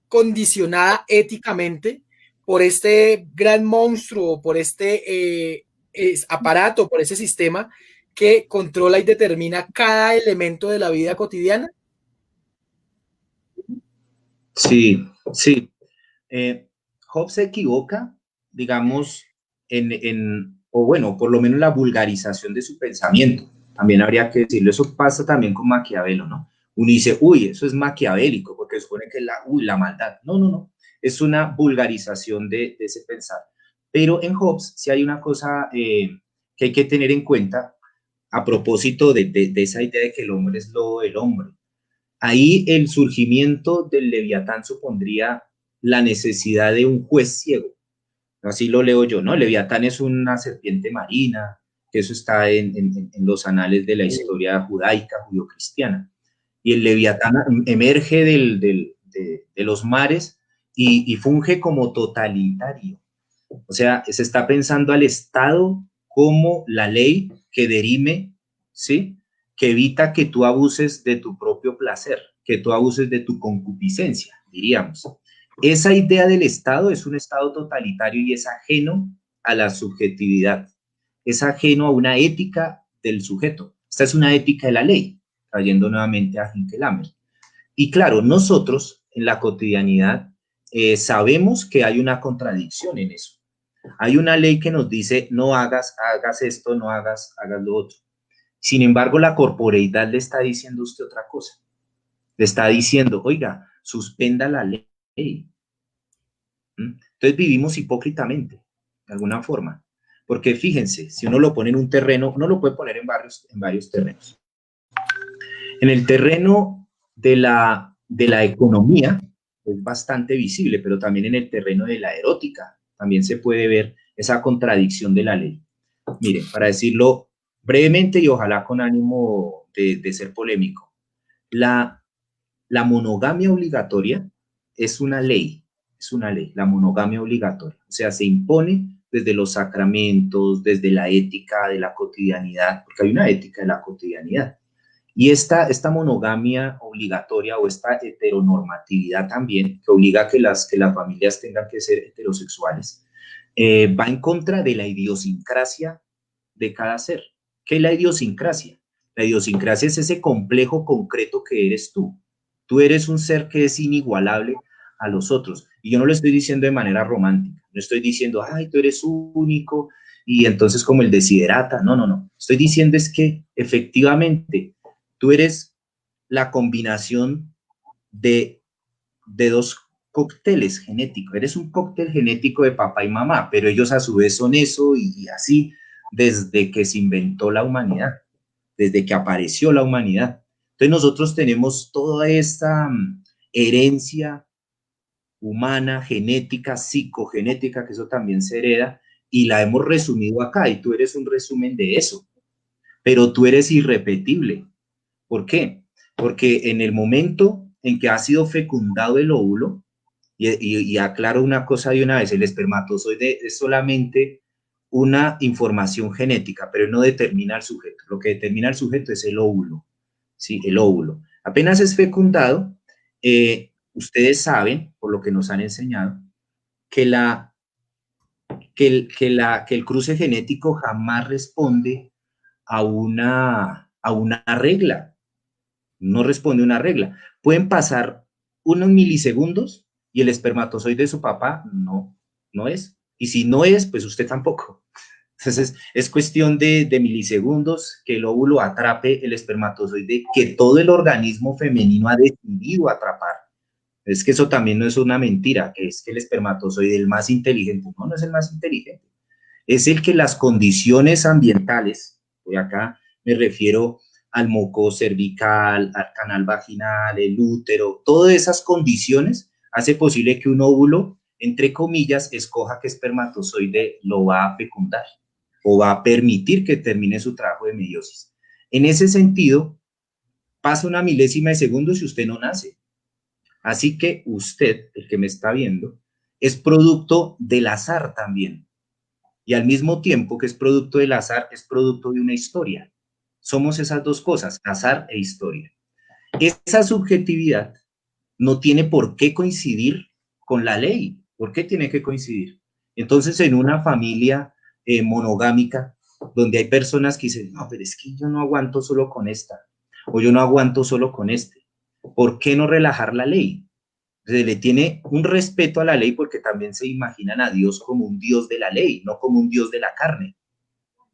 condicionada éticamente por este gran monstruo, por este aparato, por ese sistema que controla y determina cada elemento de la vida cotidiana. Sí, sí. Hobbes se equivoca, digamos, o bueno, por lo menos la vulgarización de su pensamiento. También habría que decirlo, eso pasa también con Maquiavelo, ¿no? Uno dice, uy, eso es maquiavélico, porque supone que es la maldad. No, no, no. Es una vulgarización de ese pensar. Pero en Hobbes sí hay una cosa que hay que tener en cuenta a propósito de esa idea de que el hombre es lobo del hombre. Ahí el surgimiento del Leviatán supondría la necesidad de un juez ciego. Así lo leo yo, ¿no? El Leviatán es una serpiente marina, que eso está en los anales de la historia judaica, judio-cristiana. Y el Leviatán emerge de los mares y funge como totalitario. O sea, se está pensando al Estado como la ley que derime, ¿sí? Que evita que tú abuses de tu propio placer, que tú abuses de tu concupiscencia, diríamos. Esa idea del Estado es un Estado totalitario y es ajeno a la subjetividad, es ajeno a una ética del sujeto. Esta es una ética de la ley, trayendo nuevamente a Hinkelhammer. Y claro, nosotros en la cotidianidad sabemos que hay una contradicción en eso. Hay una ley que nos dice no hagas esto, no hagas lo otro. Sin embargo, la corporeidad le está diciendo a usted otra cosa. Le está diciendo, oiga, suspenda la ley. Entonces vivimos hipócritamente, de alguna forma. Porque fíjense, si uno lo pone en un terreno, uno lo puede poner en varios terrenos. En el terreno de la economía es bastante visible, pero también en el terreno de la erótica también se puede ver esa contradicción de la ley. Miren, para decirlo brevemente y ojalá con ánimo de ser polémico, la monogamia obligatoria es una ley, la monogamia obligatoria. O sea, se impone desde los sacramentos, desde la ética de la cotidianidad, porque hay una ética de la cotidianidad. Y esta monogamia obligatoria o esta heteronormatividad también, que obliga a que las familias tengan que ser heterosexuales, va en contra de la idiosincrasia de cada ser. ¿Qué es la idiosincrasia? La idiosincrasia es ese complejo concreto que eres tú. Tú eres un ser que es inigualable a los otros. Y yo no lo estoy diciendo de manera romántica. No estoy diciendo, ay, tú eres único y entonces como el desiderata. No, no, no. Estoy diciendo es que efectivamente tú eres la combinación de dos cócteles genéticos. Eres un cóctel genético de papá y mamá, pero ellos a su vez son eso y así desde que se inventó la humanidad, desde que apareció la humanidad. Entonces nosotros tenemos toda esta herencia humana, genética, psicogenética, que eso también se hereda, y la hemos resumido acá, y tú eres un resumen de eso, pero tú eres irrepetible. ¿Por qué? Porque en el momento en que ha sido fecundado el óvulo, y aclaro una cosa de una vez, el espermatozoide es solamente una información genética, pero no determina el sujeto. Lo que determina el sujeto es el óvulo, ¿sí? El óvulo. Apenas es fecundado, ustedes saben, por lo que nos han enseñado, que, que el cruce genético jamás responde a una regla, no responde a una regla. Pueden pasar unos milisegundos y el espermatozoide de su papá no es. Y si no es, pues usted tampoco. Entonces, es cuestión de milisegundos que el óvulo atrape el espermatozoide que todo el organismo femenino ha decidido atrapar. Es que eso también no es una mentira, que es que el espermatozoide es el más inteligente. No, no es el más inteligente. Es el que las condiciones ambientales, y acá me refiero al moco cervical, al canal vaginal, el útero, todas esas condiciones hace posible que un óvulo, entre comillas, escoja qué espermatozoide lo va a fecundar o va a permitir que termine su trabajo de meiosis. En ese sentido, pasa una milésima de segundo si usted no nace. Así que usted, el que me está viendo, es producto del azar también. Y al mismo tiempo que es producto del azar, es producto de una historia. Somos esas dos cosas, azar e historia. Esa subjetividad no tiene por qué coincidir con la ley. ¿Por qué tiene que coincidir? Entonces, en una familia monogámica, donde hay personas que dicen, no, pero es que yo no aguanto solo con esta, o yo no aguanto solo con este. ¿Por qué no relajar la ley? Se le tiene un respeto a la ley porque también se imaginan a Dios como un Dios de la ley, no como un Dios de la carne.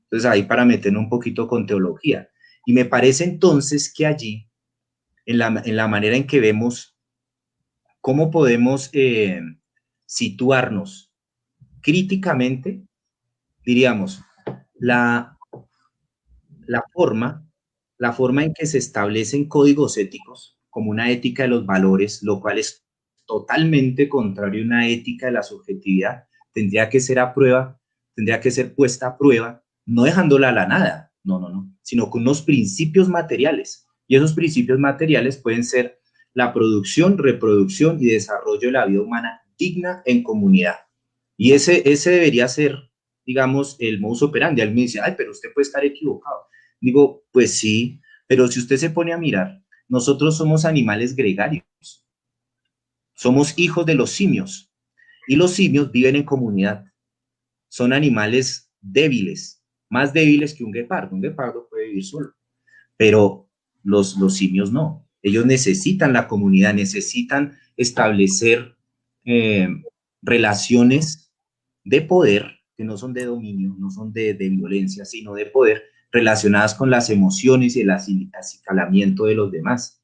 Entonces ahí para meter un poquito con teología. Y me parece entonces que allí, en la manera en que vemos cómo podemos situarnos críticamente, diríamos, la, la, forma, la forma en que se establecen códigos éticos, como una ética de los valores, lo cual es totalmente contrario a una ética de la subjetividad, tendría que ser a prueba, tendría que ser puesta a prueba, no dejándola a la nada, no, no, no, sino con unos principios materiales. Y esos principios materiales pueden ser la producción, reproducción y desarrollo de la vida humana digna en comunidad. Y ese debería ser, digamos, el modus operandi. Alguien me dice, ay, pero usted puede estar equivocado. Digo, pues sí, pero si usted se pone a mirar, nosotros somos animales gregarios, somos hijos de los simios y los simios viven en comunidad. Son animales débiles, más débiles que un guepardo. Un guepardo puede vivir solo, pero los simios no. Ellos necesitan la comunidad, necesitan establecer eh, relaciones de poder, que no son de dominio, no son de violencia, sino de poder, relacionadas con las emociones y el acicalamiento de los demás.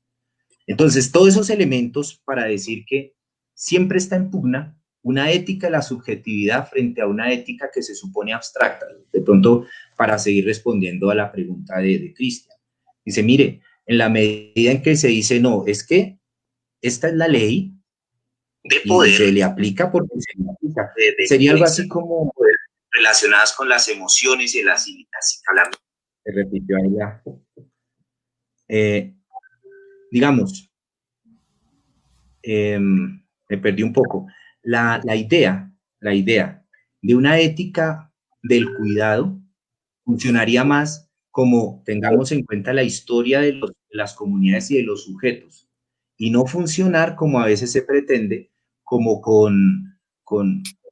Entonces, todos esos elementos para decir que siempre está en pugna una ética de la subjetividad frente a una ética que se supone abstracta. De pronto, para seguir respondiendo a la pregunta de Cristian. Dice, mire, en la medida en que se dice, no, es que esta es la ley de poder, y se le aplica porque se le aplica. Sería algo así como relacionadas con las emociones y el acicalamiento. Se repitió ahí ya. Digamos, me perdí un poco. La idea de una ética del cuidado funcionaría más como tengamos en cuenta la historia de las comunidades y de los sujetos, y no funcionar como a veces se pretende, como con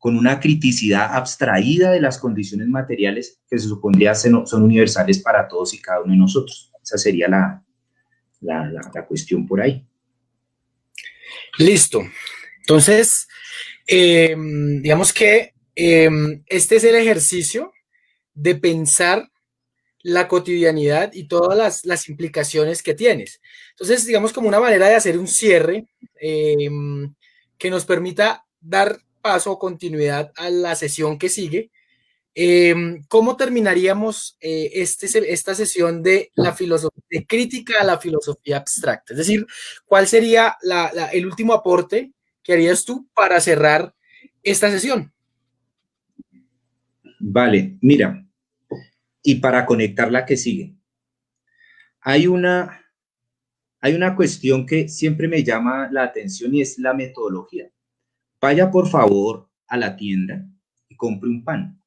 una criticidad abstraída de las condiciones materiales que se supondría son universales para todos y cada uno de nosotros. Esa sería la cuestión por ahí. Listo. Entonces, digamos que este es el ejercicio de pensar la cotidianidad y todas las implicaciones que tienes. Entonces, digamos como una manera de hacer un cierre que nos permita dar paso o continuidad a la sesión que sigue. ¿Cómo terminaríamos esta sesión de la filosofía, de crítica a la filosofía abstracta? Es decir, ¿cuál sería el último aporte que harías tú para cerrar esta sesión? Vale, mira, y para conectar la que sigue, hay una, hay una cuestión que siempre me llama la atención y es la metodología. Vaya por favor a la tienda y compre un pan.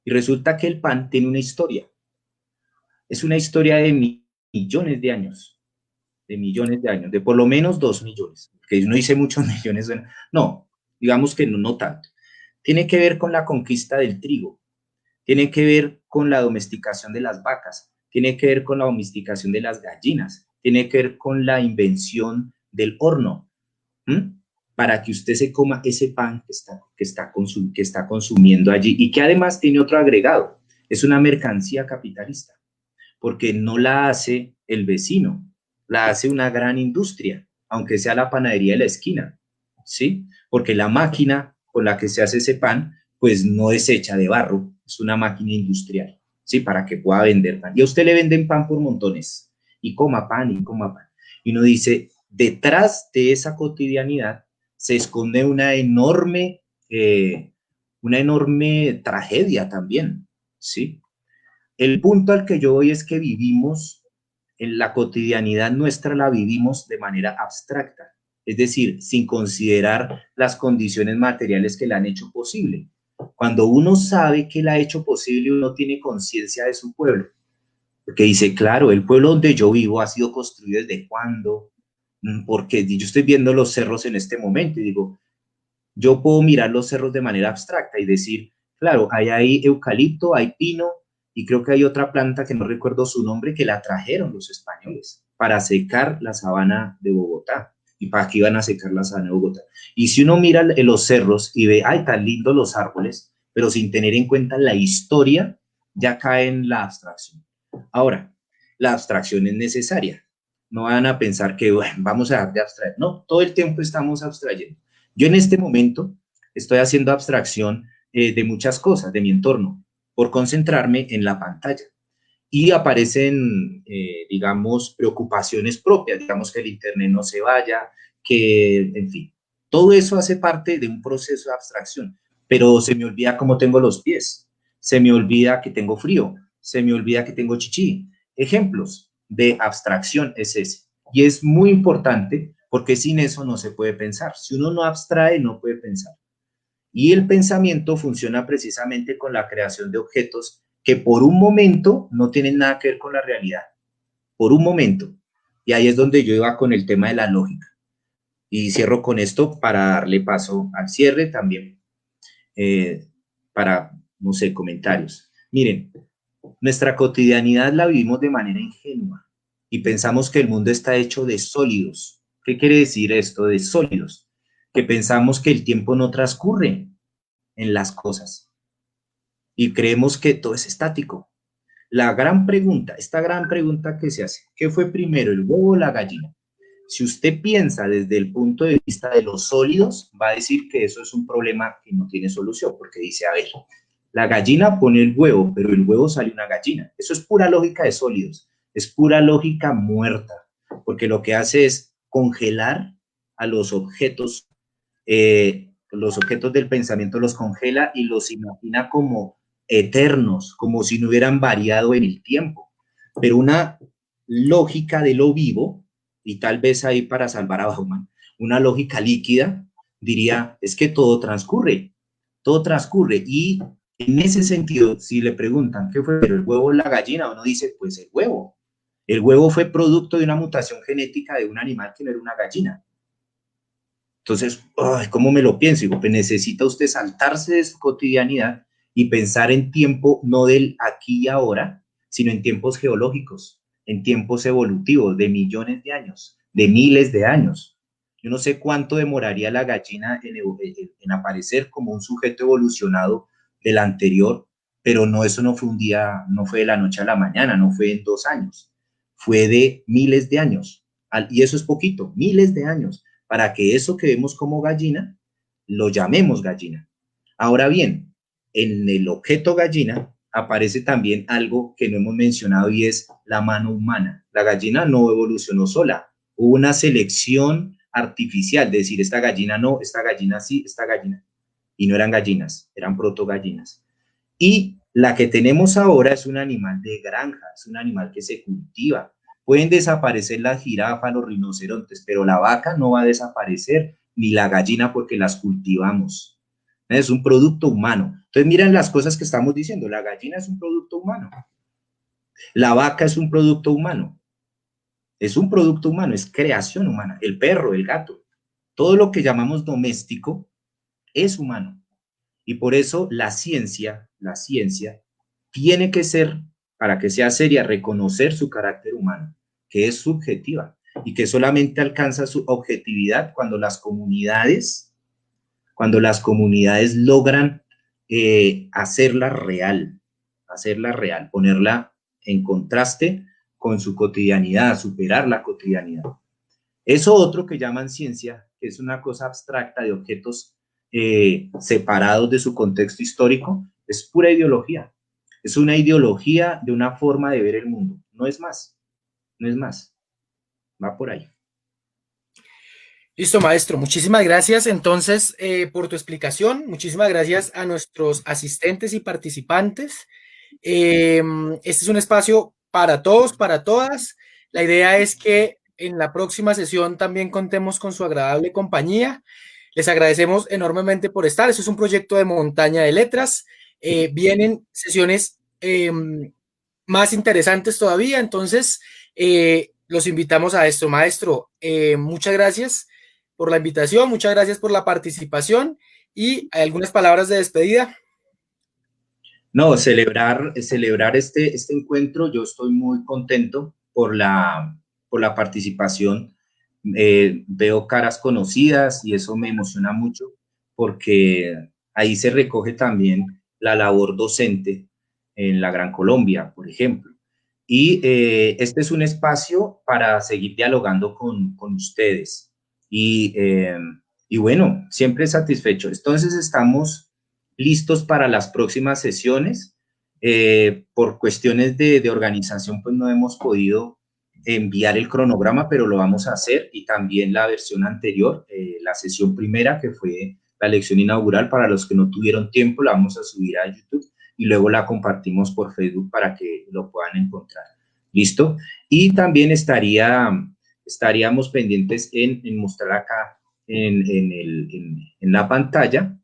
Y resulta que el pan tiene una historia. Es una historia de millones de años, de por lo menos 2 millones. Que no hice muchos millones, no, digamos que no, no tanto. Tiene que ver con la conquista del trigo, tiene que ver con la domesticación de las vacas, tiene que ver con la domesticación de las gallinas, tiene que ver con la invención del horno, ¿m? Para que usted se coma ese pan que está consumiendo allí y que además tiene otro agregado. Es una mercancía capitalista, porque no la hace el vecino, la hace una gran industria, aunque sea la panadería de la esquina, ¿sí? Porque la máquina con la que se hace ese pan, pues no es hecha de barro, es una máquina industrial, ¿sí? Para que pueda vender pan. Y a usted le venden pan por montones, y coma pan, y coma pan. Y uno dice, detrás de esa cotidianidad se esconde una enorme tragedia también, ¿sí? El punto al que yo voy es que vivimos, en la cotidianidad nuestra la vivimos de manera abstracta, es decir, sin considerar las condiciones materiales que la han hecho posible. Cuando uno sabe que la ha hecho posible, uno tiene conciencia de su pueblo, porque dice, claro, el pueblo donde yo vivo ha sido construido desde cuándo, porque yo estoy viendo los cerros en este momento y digo, yo puedo mirar los cerros de manera abstracta y decir, claro, hay eucalipto, hay pino, y creo que hay otra planta que no recuerdo su nombre, que la trajeron los españoles para secar la sabana de Bogotá. ¿Y para qué iban a secar la sabana de Bogotá? Y si uno mira los cerros y ve, ay, tan lindos los árboles, pero sin tener en cuenta la historia, ya cae en la abstracción. Ahora, la abstracción es necesaria. No van a pensar que, bueno, vamos a dejar de abstraer. No, todo el tiempo estamos abstrayendo. Yo en este momento estoy haciendo abstracción de muchas cosas, de mi entorno, por concentrarme en la pantalla. Y aparecen, digamos, preocupaciones propias, digamos que el Internet no se vaya, que, en fin, todo eso hace parte de un proceso de abstracción, pero se me olvida cómo tengo los pies, se me olvida que tengo frío, se me olvida que tengo chichi. Ejemplos de abstracción es ese. Y es muy importante porque sin eso no se puede pensar. Si uno no abstrae, no puede pensar. Y el pensamiento funciona precisamente con la creación de objetos que por un momento no tienen nada que ver con la realidad, por un momento. Y ahí es donde yo iba con el tema de la lógica. Y cierro con esto para darle paso al cierre también, eh, para, no sé, comentarios. Miren, nuestra cotidianidad la vivimos de manera ingenua y pensamos que el mundo está hecho de sólidos. ¿Qué quiere decir esto de sólidos? Que pensamos que el tiempo no transcurre en las cosas y creemos que todo es estático. La gran pregunta, esta gran pregunta que se hace, ¿qué fue primero, el huevo o la gallina? Si usted piensa desde el punto de vista de los sólidos, va a decir que eso es un problema que no tiene solución, porque dice, a ver, la gallina pone el huevo, pero el huevo sale una gallina. Eso es pura lógica de sólidos, es pura lógica muerta, porque lo que hace es congelar a los objetos del pensamiento los congela y los imagina como eternos, como si no hubieran variado en el tiempo. Pero una lógica de lo vivo, y tal vez ahí para salvar a Bauman, una lógica líquida, diría, es que todo transcurre. Y en ese sentido, si le preguntan qué fue el huevo o la gallina, uno dice, pues el huevo. El huevo fue producto de una mutación genética de un animal que no era una gallina. Entonces, ay, ¿cómo me lo pienso? Digo, pues necesita usted saltarse de su cotidianidad y pensar en tiempo no del aquí y ahora, sino en tiempos geológicos, en tiempos evolutivos de millones de años, de miles de años. Yo no sé cuánto demoraría la gallina en aparecer como un sujeto evolucionado del anterior, pero no, eso no fue un día, no fue de la noche a la mañana, no fue en 2 años, fue de miles de años. Y eso es poquito, miles de años, para que eso que vemos como gallina, lo llamemos gallina. Ahora bien, en el objeto gallina aparece también algo que no hemos mencionado y es la mano humana. La gallina no evolucionó sola, hubo una selección artificial, de decir, esta gallina no, esta gallina sí, esta gallina. Y no eran gallinas, eran protogallinas. Y la que tenemos ahora es un animal de granja, es un animal que se cultiva. Pueden desaparecer las jirafas, los rinocerontes, pero la vaca no va a desaparecer, ni la gallina porque las cultivamos. Es un producto humano. Entonces miren las cosas que estamos diciendo. La gallina es un producto humano. La vaca es un producto humano. Es un producto humano, es creación humana. El perro, el gato, todo lo que llamamos doméstico es humano. Y por eso la ciencia tiene que ser, para que sea seria, reconocer su carácter humano, que es subjetiva y que solamente alcanza su objetividad cuando las comunidades logran hacerla real, ponerla en contraste con su cotidianidad, superar la cotidianidad. Eso otro que llaman ciencia, que es una cosa abstracta de objetos separados de su contexto histórico, es pura ideología. Es una ideología de una forma de ver el mundo. No es más, no es más. Va por ahí. Listo, maestro. Muchísimas gracias entonces por tu explicación. Muchísimas gracias a nuestros asistentes y participantes. Este es un espacio para todos, para todas. La idea es que en la próxima sesión también contemos con su agradable compañía. Les agradecemos enormemente por estar. Eso es un proyecto de Montaña de Letras. Vienen sesiones más interesantes todavía, entonces los invitamos a esto, maestro. Muchas gracias por la invitación, muchas gracias por la participación y hay algunas palabras de despedida. No, celebrar este encuentro. Yo estoy muy contento por la participación. Veo caras conocidas y eso me emociona mucho porque ahí se recoge también la labor docente en la Gran Colombia, por ejemplo. Y este es un espacio para seguir dialogando con ustedes. Y bueno, siempre satisfecho. Entonces estamos listos para las próximas sesiones. Por cuestiones de organización, pues no hemos podido enviar el cronograma, pero lo vamos a hacer, y también la versión anterior, la sesión primera, que fue la lección inaugural. Para los que no tuvieron tiempo, la vamos a subir a YouTube y luego la compartimos por Facebook para que lo puedan encontrar. ¿Listo? Y también estaríamos pendientes en mostrar acá en la pantalla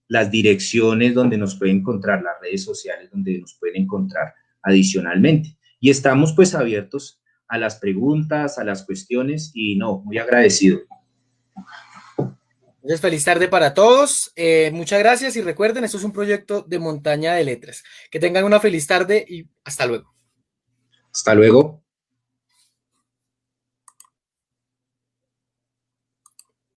las direcciones donde nos pueden encontrar, las redes sociales donde nos pueden encontrar adicionalmente. Y estamos pues abiertos a las preguntas, a las cuestiones, y no, muy agradecido. Entonces, feliz tarde para todos. Muchas gracias y recuerden, esto es un proyecto de Montaña de Letras. Que tengan una feliz tarde y hasta luego. Hasta luego.